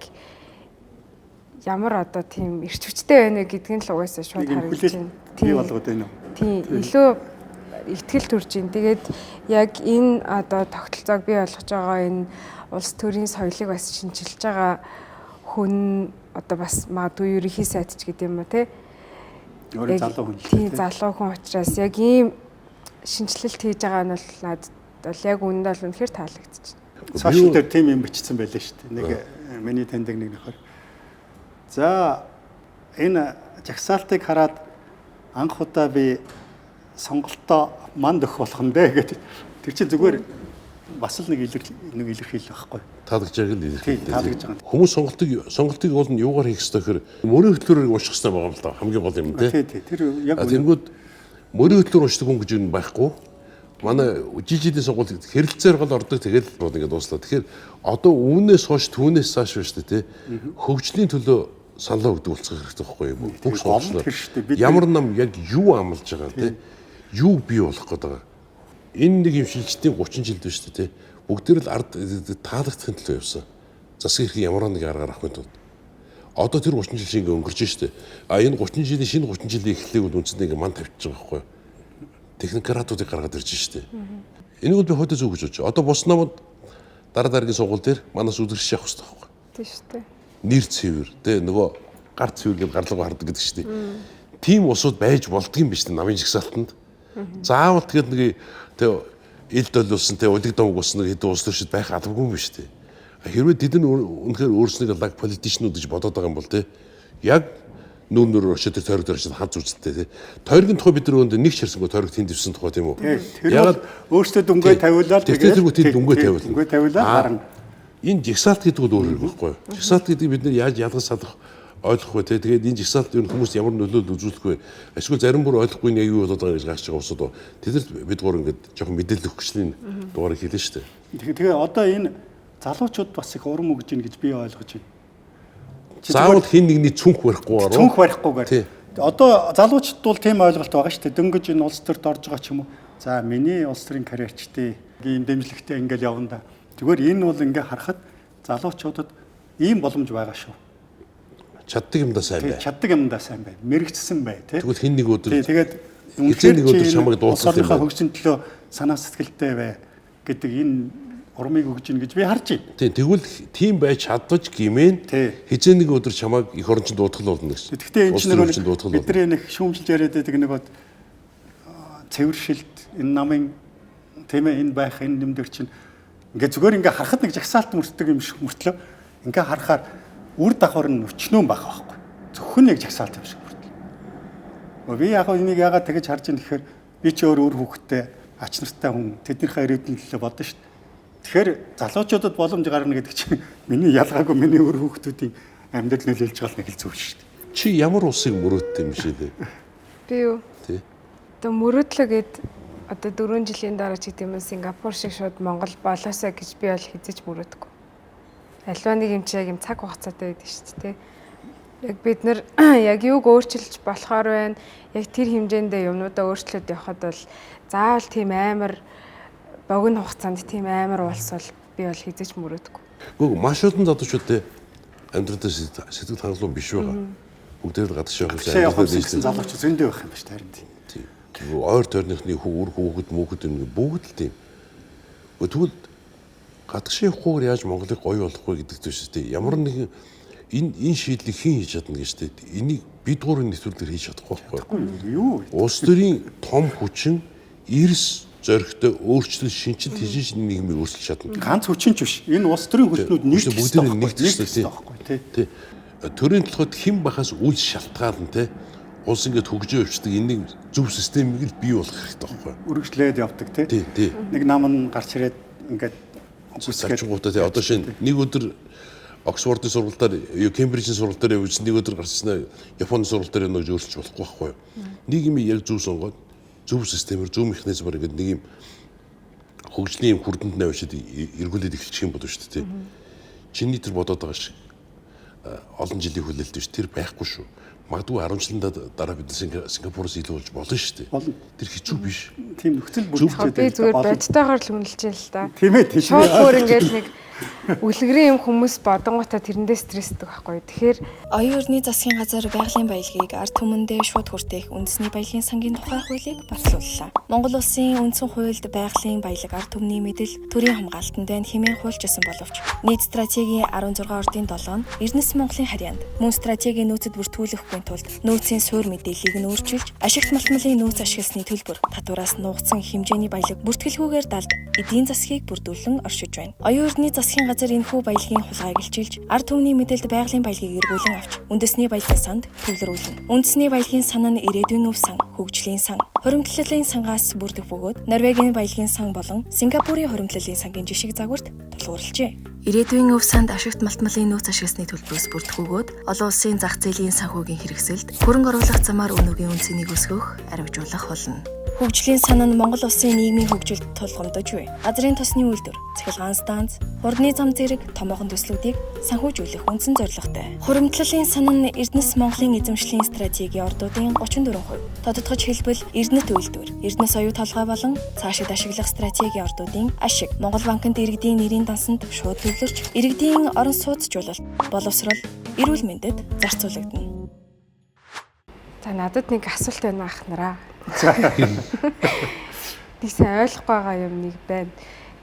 Speaker 3: ямар одоо тийм эрч хүчтэй байна гэдгийг л угаасаа шууд харагдаж байна.
Speaker 1: Тийм болгоод байна уу?
Speaker 3: Тийм илүү итгэл төрж байна. Тэгээд яг энэ одоо тогтолцоог бий болгож байгаа энэ улс төрийн соёлыг бас шинжилж байгаа хүн одоо бас магадгүй ерөнхий сайд ч гэдэг юм уу те.
Speaker 1: Өөрийн залуу хүн.
Speaker 3: Тийм залуу хүн учраас яг ийм шинжилэлт хийж байгаа нь бол надад бол яг үүнд бол үнэхээр таалагдчих.
Speaker 1: Сошиал дээр тийм юм бичсэн байлаа шүү дээ. Нэг миний таньдаг нэг нөхөр. За энэ жагсаалтыг хараад анх удаа би сонголтоо манд өгөх болох нь дээ гэдэг. Тэр чинь зүгээр бас л нэг илэрхийлэл байхгүй.
Speaker 2: Таалагдж байгаа л илэрхийлэл.
Speaker 1: Таалагдж байгаа.
Speaker 2: Хүмүүс сонголтыг бол юугаар хийх ёстой гэхээр мөрийн хөтлөөрийг унших ёстой байгаа юм л да. Хамгийн гол юм тий.
Speaker 1: Тэр яг
Speaker 2: тэнгүүд мөрийн хөтлөөр уншдаг хүн гэж юм байхгүй. Манай жижигдийн сонгуульд хэрэлцээр гол ордог тэгэл ингээд дууслаа. Тэгэхээр одоо үүнээс хойш түүнээс цааш байна шүү дээ тий. Хөгжлийн төлөө саналаа өгдөг болцох хэрэгтэй байхгүй юу? Бүх сонголтоор ямар нам яг юу амлаж байгаа тий? Юу бий болох гэдэг. Энэ нэг юм шилжилтийн 30 жил биш үү тий? Бүгдээр л ард таалагдахын төлөө явсан. Засаг эрхийг ямар нэг аргаар авахын тулд. Одоо тэр 30 жил шиг өнгөрч штэ. А энэ 30 жилийн шинэ 30 жилийн эхлэлийг бол үндсэндээ ингээд манд тавьчих байгаа байхгүй юу? техникратуудыг гаргаад ирж штэ. Энийг би хойдоо зөв гэж бодож. Одоо бус намууд дараа дараагийн сургууль дээр манаас үдгэрч явах хэрэгтэй байхгүй.
Speaker 3: Тийм шүү дээ.
Speaker 2: Нэр цэвэр тэ нөгөө гар цэвэр гэж гарлага хардаг гэдэг штэ. Тим усуд байж болдгийм биш тэ намын жигсаалтанд. Заавал тэгээд нэг тэ ил долиулсан тэ удаг дуугуулсан хэдэн улс төршид байх албагүй юм биш тэ. Хэрвээ тэд нар үнэхээр өөрснөө лаг политичнууд гэж бодоод байгаа юм бол тэ яг нүүнөр өшөө тэр тойрог дөрөж ханц үзэлтэй тий. Тойргийн тухай бид нар нэг чирсэнгүй тойрог тэнд ивсэн тухай тийм үү?
Speaker 1: Яг өөрсдөө дүнгээ тавиулаад
Speaker 2: тэгээд тэнд дүнгээ тавиулна.
Speaker 1: Дүнгээ тавиулаад гарна.
Speaker 2: Энэ жигсаалт гэдэг нь өөр байхгүй юу? Жигсаалт гэдэг бид нар яаж ялгаж салах ойлгох вэ тий. Тэгээд энэ жигсаалт юу хүмүүс ямар нөлөөлөл үзүүлэх вэ? Эсвэл зарим бүр ойлгохгүй нэг юу болоод байгаа гэж гарч байгаа усууд. Тэдэрт бид гур ингээд жоохон мэдээлэл өгөх гэслийн дугаарыг хэлнэ шүү дээ.
Speaker 1: Тэгээ одоо энэ залуучууд бас их урам өгж ийн гэж би ойлгож байна.
Speaker 2: Заавал хин нэгний цүнх барихгүйгээр.
Speaker 1: Цүнх барихгүйгээр. Одоо залуучууд бол тийм ойлголт байгаа шүү дээ. Дөнгөж энэ улс төрд орж байгаа ч юм уу. За миний улс төрийн карьерчтэй ийм дэмжлэгтэй ингээл явна да. Зүгээр энэ бол ингээ харахад залуучуудад ийм боломж байгаа шүү.
Speaker 2: Чаддаг юмдаа сайн бай.
Speaker 1: Чаддаг юмдаа сайн бай. Мэрэгцсэн бай тий.
Speaker 2: Тэгвэл хин нэг өдөр.
Speaker 1: Тэгээд
Speaker 2: үнэхээр нэг өдөр чамайг дуусгах юм
Speaker 1: байна. Хөгжсөн төлөө санаа сэтгэлтэй бай гэдэг энэ урмыг өгж ийн гэж би харж байна.
Speaker 2: Тийм тэгвэл тийм байж чадваж гимэн хизээ нэг өдөр чамайг эх орон чинь дуудгал болно гэсэн.
Speaker 1: Гэхдээ энэ чинь бидний нэг шүүмжилж яриад байдаг нэг бод цэвэршилт энэ намын тийм ээ энэ байх энэ нэмдэр чинь ингээ зүгээр ингээ харахад нэг жагсаалт мөртдөг юм шиг мөртлөө ингээ харахаар үр дагавар нь өчнөө байх байхгүй. Зөвхөн нэг жагсаалт юм шиг мөртлөө. Би яг энийг яагаад тэгэж харж байна гэхээр би ч өөр хүүхэдтэй ач нартай хүн тэднийхээ ирээдүйн төлөө бодно шүү дээ. Тэгэхээр залуучуудад боломж гарна гэдэг чинь миний ялгаагүй миний өөр хүүхдүүдийн амьдрал нөлөөлж байгаа нэг л зүйл шүү дээ.
Speaker 2: Чи ямар усыг мөрөөддөг юм шиг лээ?
Speaker 3: Би юу?
Speaker 2: Тий.
Speaker 3: Одоо мөрөөдлөгээд одоо 4 жилийн дараа ч гэдэм юм Сингапур шиг шууд Монгол болоосаа гэж би бол хизэж мөрөөдөггүй. Альва нэг юм чи яг юм цаг хугацаатай байдаг шүү дээ. Яг бид нар яг юуг өөрчилж болохоор байна. Яг тэр хэмжээндээ юмнуудаа өөрчлөөд явхад бол заавал тийм амар богино хугацаанд тийм амар улс бол би бол хизэж мөрөөдөггүй.
Speaker 2: Гэхдээ маш олон залуучуудын амьдралдаа сэтгэл хангалуун биш байгаа. Бүгдээр гадагш явах
Speaker 1: гэсэн залууч зөндөө байх юм ба шүү дээ.
Speaker 2: Тийм. Ойр тойрныхны хүүхэд мөнхөд юм бүгд л тийм. Тэгвэл гадагш явахгүйгээр яаж Монголыг гоё болгох вэ гэдэг зүйл шүү дээ. Ямар нэгэн энэ шийдлийг хэн хийж чадна гэж дээ. Энийг бид гурван нэвтрүүлгээр хийж чадахгүй байхгүй
Speaker 1: юу?
Speaker 2: Улс төрийн том хүчин эрс зоригтой өөрчлөлт шинжил хийж нийгмийг өөрчилж чадна.
Speaker 1: Ганц хүчин ч биш. Энэ улс төрийн хүчнүүд
Speaker 2: бүгдээ нэгтгэж байхгүй тий. Төрийн толгойд хэн бахаас үл шалтгаална тий. Улс ингээд хөгжөө өвчдөг энийг зөв системийг л бий болгох хэрэгтэй байхгүй.
Speaker 1: Үргэлжлээд явдаг тий. Нэг нам нь гарч ирээд ингээд
Speaker 2: үсгээд тий. Одоо шинэ нэг өдөр Оксфордын сургалтаар, Кембрижийн сургалтаар явуулсан нэг өдөр гарсан Японы сургалтаар явна гэж өөрчилж болохгүй байхгүй. Нэг юм яг зөв сонгоод зөв системээр зөв механизмаар ингээд нэг юм хөгжлийн юм хүрдэнд навшид эргүүлээд эхэлчих юм болов шүү дээ. Чиний тэр бодоод байгаа шиг олон жилийн хүлээлт биш тэр байхгүй шүү. Магадгүй 10 жилийн дараа бид Сингапуроос илүү болж болно шүү дээ. Тэр хэцүү биш.
Speaker 1: Тийм нөхцөл бүрдээд
Speaker 3: би зүгээр бодтойгоор л үнэлж байна л да.
Speaker 1: Тийм ээ тийм.
Speaker 3: Шууд бүр ингээд нэг үлгэрийн юм хүмүүс бодонгуудаа тэрэндээ стрессдэг байхгүй. Тэгэхээр
Speaker 5: оюун урны засгийн газар байгалийн баялагийг ард түмэндээ шууд хүртэх үндэсний баялагын сангийн тухай хуулийг батлууллаа. Монгол улсын үндсэн хуульд байгалийн баялаг ард түмний мэдэл төрийн хамгаалтанд байна хэмээн хуульчилсан боловч нийт стратегийн 16 ордын 7 нь Эрдэнэс Монголын харьяанд мөн стратегийн нөөцөд бүртгүүлэхгүй тулд нөөцийн суур мэдээллийг нь өөрчилж ашигт малтмалын нөөц ашигласны төлбөр татвараас нуугдсан хэмжээний баялаг бүртгэлгүйгээр далд эдийн засгийг бүрдүүлэн оршиж байна. Оюун урны засгийн газар энэхүү баялагын хулгайг илчилж ард түмний мэдээлэлд байгалийн баялагийг эргүүлэн авч үндэсний баялагын санд төвлөрүүлнэ. Үндэсний баялагын сан нь ирээдүйн өв сан, хөгжлийн сан, хуримтлалын сангаас бүрдэх бөгөөд Норвегийн баялагын сан болон Сингапурын хуримтлалын сангийн жишг загварт тулгуурлажээ. Ирээдүйн өв санд ашигт малтмалын нөөц ашигласны төлбөрөөс бүрдэх бөгөөд олон улсын зах зээлийн санхүүгийн хэрэгсэлд хөрөнгө оруулах замаар өнөөгийн үнцнийг өсгөх, арвижуулах болно. Хөгжлийн сан нь Монгол улсын нийгмийн хөгжилд тулгамдж буй. Газрын тосны үйлдвэр, цахилгаан станц, хурдны зам зэрэг томоохон төслүүдийг санхүүжүүлэх үндсэн зорилготой. Хуримтлалын сан нь Эрдэнэс Монголын эзэмшлийн стратегийн ордуудын 34%. Тодотгож хэлбэл Эрдэнэт үйлдвэр, Эрдэнэс оюу толгой болон цаашид ашиглах стратегийн ордуудын ашиг Монгол банкнд иргэдийн нэрийн дансанд шууд төвлөрч, иргэдийн орон сууцжуулалт, боловсрол, эрүүл мэндэд зарцуулагдана.
Speaker 3: За надад нэг асуулт байна ах нараа.
Speaker 1: За.
Speaker 3: Нэг сайн ойлгохгүй байгаа юм нэг байна.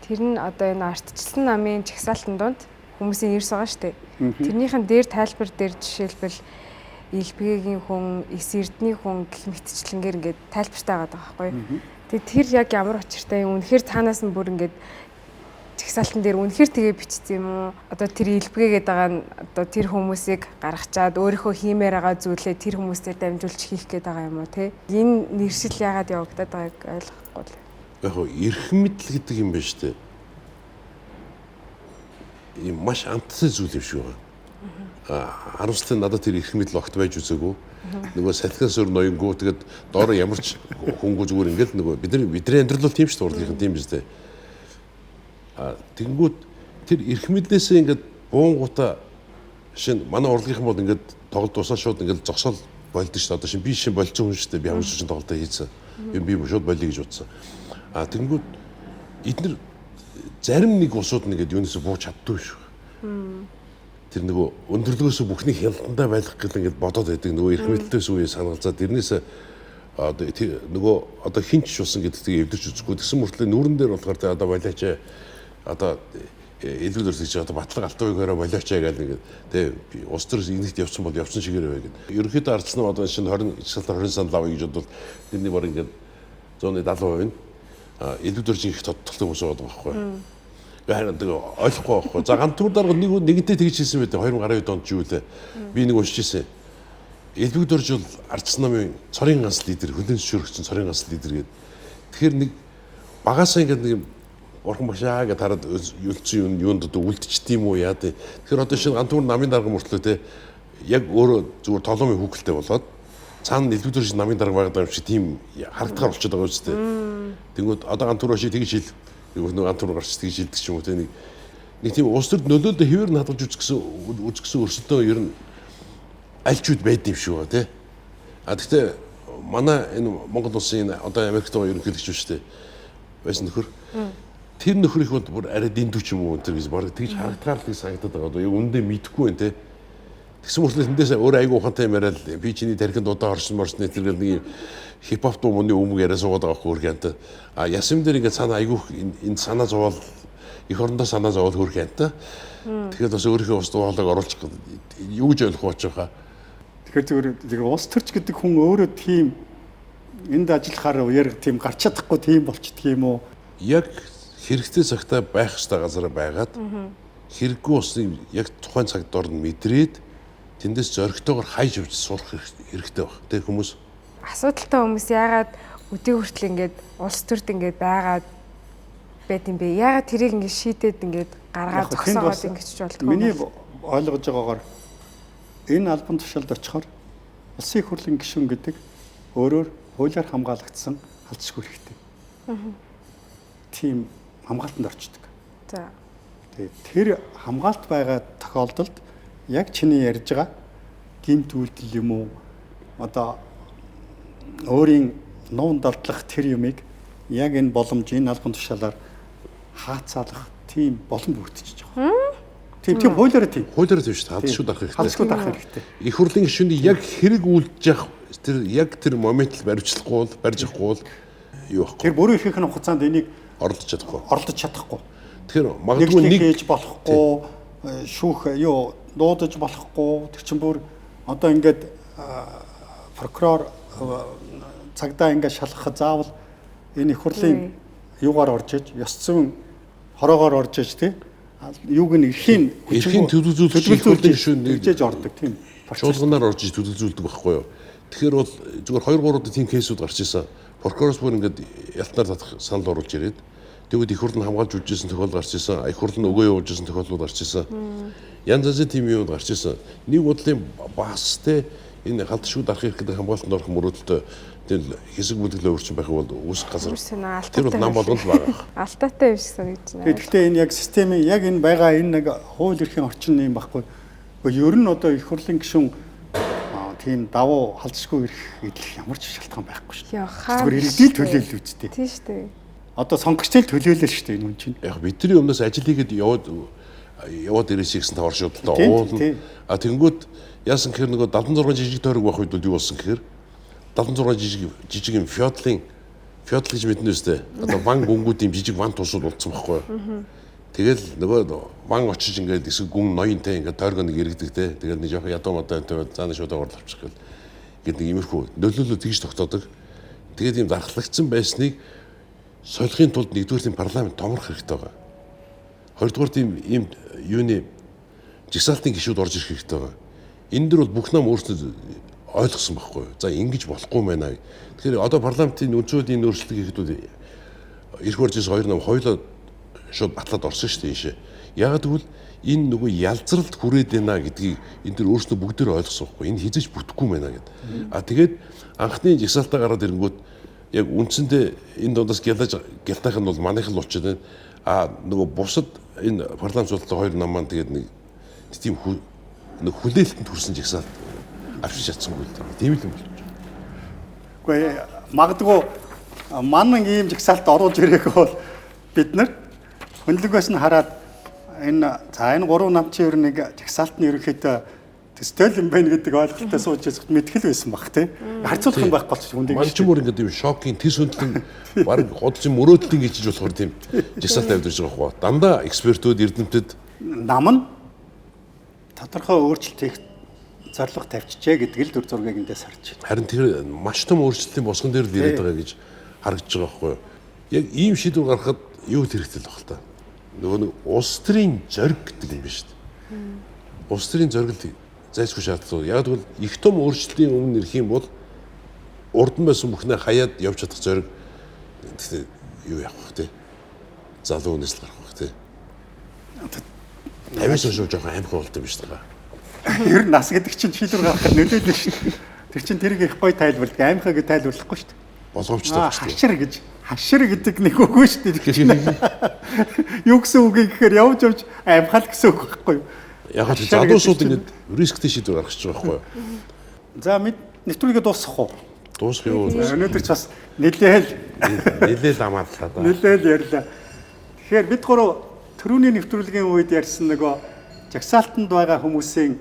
Speaker 3: Тэр нь одоо энэ ардчилсан намын чагсаалтын дунд хүмүүсийн ирс байгаа шүү дээ. Тэрнийхэн дээр тайлбар дээр жишээлбэл элбэгийн хүн, эс эрдний хүн гэх мэтчлэнгээр ингээд тайлбартай байгаа байхгүй юу. Тэгээ тэр яг ямар учиртай юм? Үнэхээр цаанаас нь бүр ингээд чагсаалтан дээр үнэхээр тэгээ бичсэн юм уу? Одоо тэр элбэгээд байгаа нь одоо тэр хүмүүсийг гаргачаад өөрийнхөө хиймээр байгаа зүйлээ тэр хүмүүсээр дамжуулж хийх гээд байгаа юм уу те? Энэ нэршил яагаад явагдаад байгааг ойлгохгүй л.
Speaker 2: Яг хөө эрх мэдэл гэдэг юм байна шүү дээ. Ийм маш амттай зүйл юм шиг байна. Харамсалтай надад тэр эрх мэдэл огт байж үзээгүй. Нөгөө салхиас өөр ноёнгоо тэгээд доороо ямар ч хөнгөө зүгээр ингээл нөгөө бидний амьдрал бол тийм шүү дээ, урлагийнхан тийм биз дээ. Тэнгүүд тэр эрх мэдлээсээ ингээд буунгуудаа шинэ манай урлагийнхан бол ингээд тоглолт дуусаад шууд ингээд зогсоол болдог шүү дээ. Одоо шинэ би шинэ болцсон хүн шүү дээ. Би ямар ч шинэ тоглолтоо хийсэн. Би шууд болъё гэж бодсон. Тэнгүүд эдгээр зарим нэг усууд нэгээд юунаас бууж чаддгүй шүү. Тэр нөгөө өндөрлөгөөс бүхний хяналтандаа байлгах гэл ингээд бодоод байдаг нөгөө эрх мэдэлтээс үе санаалзаад тэрнээс одоо нөгөө одоо хинч шуусан гэдгийг эвдэрч үзэхгүй тэгсэн мөртлөө нүүрэн дээр болохоор тэ одоо болооч одоо илүүдэрс гэж одоо батлаг алтан уйгаараа болооч гэдэг ингээд тэ ус төрс инэгт явсан бол явсан шигээр бай гэдэг. Ерөнхийдөө ардсан нь одоо шинэ 20 салтаар 20 санал авъя гэж бодвол тэрний баг ингээд 170% нь илүүдэрс их тодтолтой хүмүүс байгаа байхгүй. Харин тэгээ ойлгохгүй байхгүй. За гантуур дарга нэгэнтээ тэгж хэлсэн байдаг 2012 онд ч юу лээ. Би нэг уншиж ирсэн. Элбэгдөрж бол ардсан намын цорын ганц лидер, хөлөөс шүргсэн цорын ганц лидер гэдэг. Тэгэхээр нэг багасаа ингээд нэг урхан багшаа гэж хараад юулцсан юунд одоо үлдчихд юм уу яа дээ. Тэгэхээр одоо шинэ гантуур намын дарга мөртлөө те яг өөрөө зүгээр толомын хүүхэлтэй болоод цаана элбэгдөрж намын дарга байгаа юм шиг тийм харагдахаар болчиход байгаа үстэй. Тэнгүүд одоо гантуур шиг тэгж хэл нөгөө антур гарч тэгж шилдэг ч юм уу те нэг тийм улс төрд нөлөөлөлд хэвээр нь хадгалж үзгсэн өрсөлдөө ер нь альчуд байд юм шүү те. Гэхдээ манай энэ Монгол улсын одоо Америкт байгаа ерөнхийлөгч шүү дээ. Байсан нөхөр. Тэр нөхөр их бол бүр арай дэндүү ч юм уу энэ гэж баг тэгж харагдгаар л санагдаад байгаа. Яг үндэ мэдхгүй байх те. Тэгсэн мөртлөө тэндээс өөр айгуу ухаантай юмараад би чиний тархинд удаа орсон тэргээл нэг хипхоп дуу мөний өмг яриа суугаад байгаа хөргэнтэй. Ясам дээр ингээд санаа айгуу энэ санаа зовоол их орондоо санаа зовоол хөргэнтэй. Тэгэхээр бас өөрийнхөө ус дуугаалаг оруулах юу гэж ойлгох болж байгаа.
Speaker 1: Тэгэхээр зүгээр ус төрч гэдэг хүн өөрөө тийм энд ажиллахаар яг тийм гарч чадахгүй тийм болчихдг юм уу?
Speaker 2: Яг хэрэгтэй цагтаа байх ёстой газараа байгаад хэрэггүй усны яг тухайн цагт орн мэдрээд тэндээс зоригтойгоор хайж авч сурах хэрэгтэй баг. Тэ хүмүүс
Speaker 3: Асуудалтай хүмүүс яагаад өдөө хүртэл ингээд улс төрд ингээд байгаад байт юм бэ? Яагаад тэрийг ингээд шийдээд ингээд гаргаад зогсоогоод ингэж ч болтгоо.
Speaker 1: Миний ойлгож байгаагаар энэ албан тушаалд очихоор улсын их хурлын гишүүн гэдэг өөрөөр хуулиар хамгаалагдсан халдшгүй хэрэгтэй. Тийм хамгаалтанд орчдөг.
Speaker 3: За.
Speaker 1: Тэгээд тэр хамгаалт байгаа тохиолдолд яг чиний ярьж байгаа гинт үйлдэл юм уу? Одоо өөрийн нуун далдлах тэр юмыг яг энэ боломж энэ албан тушаалаар хаацаалах тийм боломж бүрдчихэж байгаа. Тийм хуулиараа тийм.
Speaker 2: Хуулиараа тийм шүү дээ. Халдшгүй дарах хэрэгтэй.
Speaker 1: Халдшгүй дарах хэрэгтэй.
Speaker 2: Их хурлын гишүүний яг хэрэг үйлдэж явах тэр яг тэр моментл барьжлахгүй бол барьж авахгүй бол юу вэ?
Speaker 1: Тэр бүрэн ихэнх нь хугацаанд энийг
Speaker 2: оролдож чадахгүй. Тэгэхээр
Speaker 1: магадгүй нэг хийж болохгүй, шүүх юу дуудаж болохгүй. Тэр чинь бүр одоо ингээд прокурор цагдаа ингээд шалгахад заавал энэ их хурлын юугаар орж иж, ёс зүйн хороогоор орж иж тий. Юуг нь эрхийн
Speaker 2: төлөвлөлт
Speaker 1: хийж ордог тийм.
Speaker 2: Шуулганаар орж иж төлөвлөжүүлдэг байхгүй юу? Тэгэхээр бол зүгээр 2-3 тийм кейсүүд гарч ирсэн. Прокурорс бүр ингээд ялтнаар татах санал оруулж ирээд тэгвэл их хурл нь хамгаалж үжижсэн тохиолдол гарч ирсэн. Их хурл нь өгөө явуулжсэн тохиолдол гарч ирсэн. Янз янзын тийм юм гарч ирсэн. Нэг бодлын бас те энэ халдшгүй дарах хэрэгтэй хамгаалтанд орох мөрөөдөлтөй тийм хэсэг бүлэглээ өөрчн байх бол үүсэх газар. Тэр бол нам болгонд байгаа.
Speaker 3: Алтаатай юм шиг санагдаж байна.
Speaker 1: Тэгэхдээ энэ яг системийн яг энэ байгаа энэ нэг хууль эрхийн орчин юм байхгүй. Ер нь одоо их хурлын гишүүн тийм давуу халдшгүй ирэх идэх ямар ч шалтгаан байхгүй шүү дээ. Зүгээр иргэдийн төлөөлөл үсттэй.
Speaker 3: Тийм шүү дээ.
Speaker 1: Одоо сонгогчтой төлөөлөл шүү дээ энэ хүн чинь.
Speaker 2: Яг бидний өмнөөс ажил хийгээд яваад ирээсэй гэсэн тавар шуудтай уулна. Тэнгүүд яасан гэхээр нөгөө 76 жижиг тойрог байх үед бол юу болсон гэхээр 76 жижиг юм феодал гэж мэднэ үстэй. Одоо ван гүнгүүдийн жижиг ван тусууд болцсон байхгүй юу? Тэгэл нөгөө ван очиж ингээд эсвэл гүн ноёнтэй ингээд тойргоо нэг иргэдэг те. Тэгээд нэг жоохон ядуу модаа заана шууд орлоо авчих гэл. Ингээд нэг иймэрхүү нөлөөлөл тэгж тогтоодог. Тэгээд ийм дархлагдсан байсныг солихын тулд нэгдүгээр нь парламент томрох хэрэгтэй байгаа. Хоёрдугаар ийм юуны жигсаалтын гишүүд орж ирэх хэрэгтэй байгаа. Энэ дөр бол бүх нам өөрсдөө ойлгосон байхгүй юу? За ингэж болохгүй байна. Тэгэхээр одоо парламентын үндсүүдийн өөрчлөлт хийхэд ирэх орж ирсэн хоёр нам хоёулаа шууд батлаад орсон шүү дээ ийшээ. Яагаад гэвэл энэ нөгөө ялзралд хүрээд байна гэдгийг энэ дөр өөрсдөө бүгдээр ойлгосон байхгүй. Энэ хизэж бүтэхгүй байна гэдэг. Тэгээд анхны жигсаалтаа гараад ирэнгүүт яг үндсэндээ энэ дундаас гялтайх нь бол манайх л болчиход байна. Нөгөө бусад энэ парламент суулттай хоёр нам маань тэгээд нэг тийм нэг хүлээлтэнд хүрсэн жигсаалт авчиж чадсангүй л тийм л юм болж байна.
Speaker 1: Үгүй магадгүй манан ийм жигсаалт оруулж ирээх бол бид нар хөндлөгөөс нь хараад энэ гурван нам чи ер нь нэг жигсаалт нь ерөнхийдөө төстэй юм байна гэдэг ойлголттой сууж ясагт мэтгэл байсан баг тий. Харьцуулах юм байхгүй болчих хүндийг.
Speaker 2: Манч мөр ингээд юм шокийн тэр сөндлөн баг годж мөрөөдлийн гэж болохоор тийм жигсаалт авдирж байгаа хөө. Дандаа экспертүүд эрдэмтэд
Speaker 1: нам нь тодорхой өөрчлөлт хийх зорилго тавьчихжээ гэдэг л дүр зургийг эндээс харж байна.
Speaker 2: Харин тэр маш том өөрчлөлтийн босгон дээр л ирээд байгаа гэж харагдаж байгаа байхгүй юу? Яг ийм шийдвэр гаргахад юу хэрэгтэй л баг л та. Нөгөө нэг улс төрийн зориг гэдэг юм биш үү? Улс төрийн зориг л зайлшгүй шаардлагатай. Яг тэгвэл их том өөрчлөлтийн өмнө ирэх юм бол урд нь байсан бүхнээ хаяад явж чадах зориг юу явах вэ те? Залуу хүнээс л гарах вэ те? Авиас шүү жоохон аимхай болд юм биш үү?
Speaker 1: Ер нь нас гэдэг чинь шийдвэр гаргахад нөлөөлнө шүү дээ. Тэр чинь тэрийг их гоё тайлбарлаг, аимхай гэж тайлбарлахгүй шүү дээ.
Speaker 2: Болгоомжтой
Speaker 1: шүү дээ. Хашир гэдэг нэг үг шүү дээ. Юу гэсэн үг гэхээр явж аимхал гэсэн үг байхгүй юу?
Speaker 2: Яг л залуусууд ингээд рисктэй шийдвэр гаргаж байгаа байхгүй юу?
Speaker 1: За нэвтрүүлгээ дуусгах уу?
Speaker 2: Дуусгах юу?
Speaker 1: Өнөөдөр ч бас нэлээл
Speaker 2: амаарлаа да.
Speaker 1: Нэлээл ярьлаа. Тэгэхээр бид гурав түрүүний нэвтрүүлгийн үед ярьсан нөгөө жагсаалтанд байгаа хүмүүсийн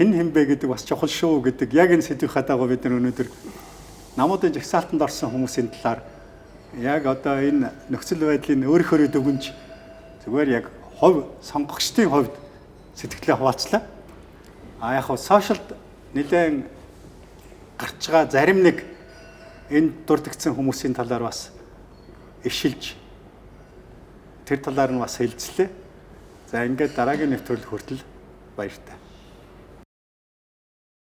Speaker 1: хэн бэ гэдэг бас чухал шүү гэдэг яг энэ сэдвийн дагуу бид нар өнөөдөр намуудын жагсаалтанд орсон хүмүүсийн талаар яг одоо энэ нөхцөл байдлын өөрийнхөө дүгнж зүгээр яг хувь сонгогчдын хувьд сэтгэлээ хуваалцлаа. Яг хөө сошиалд нэлээд гарч байгаа зарим нэг энэ дурдгдсан хүмүүсийн талаар бас ишилж тэр талаар нь бас хэлцлээ. За ингээд дараагийн нэвтрүүлэг хүртэл баяр та.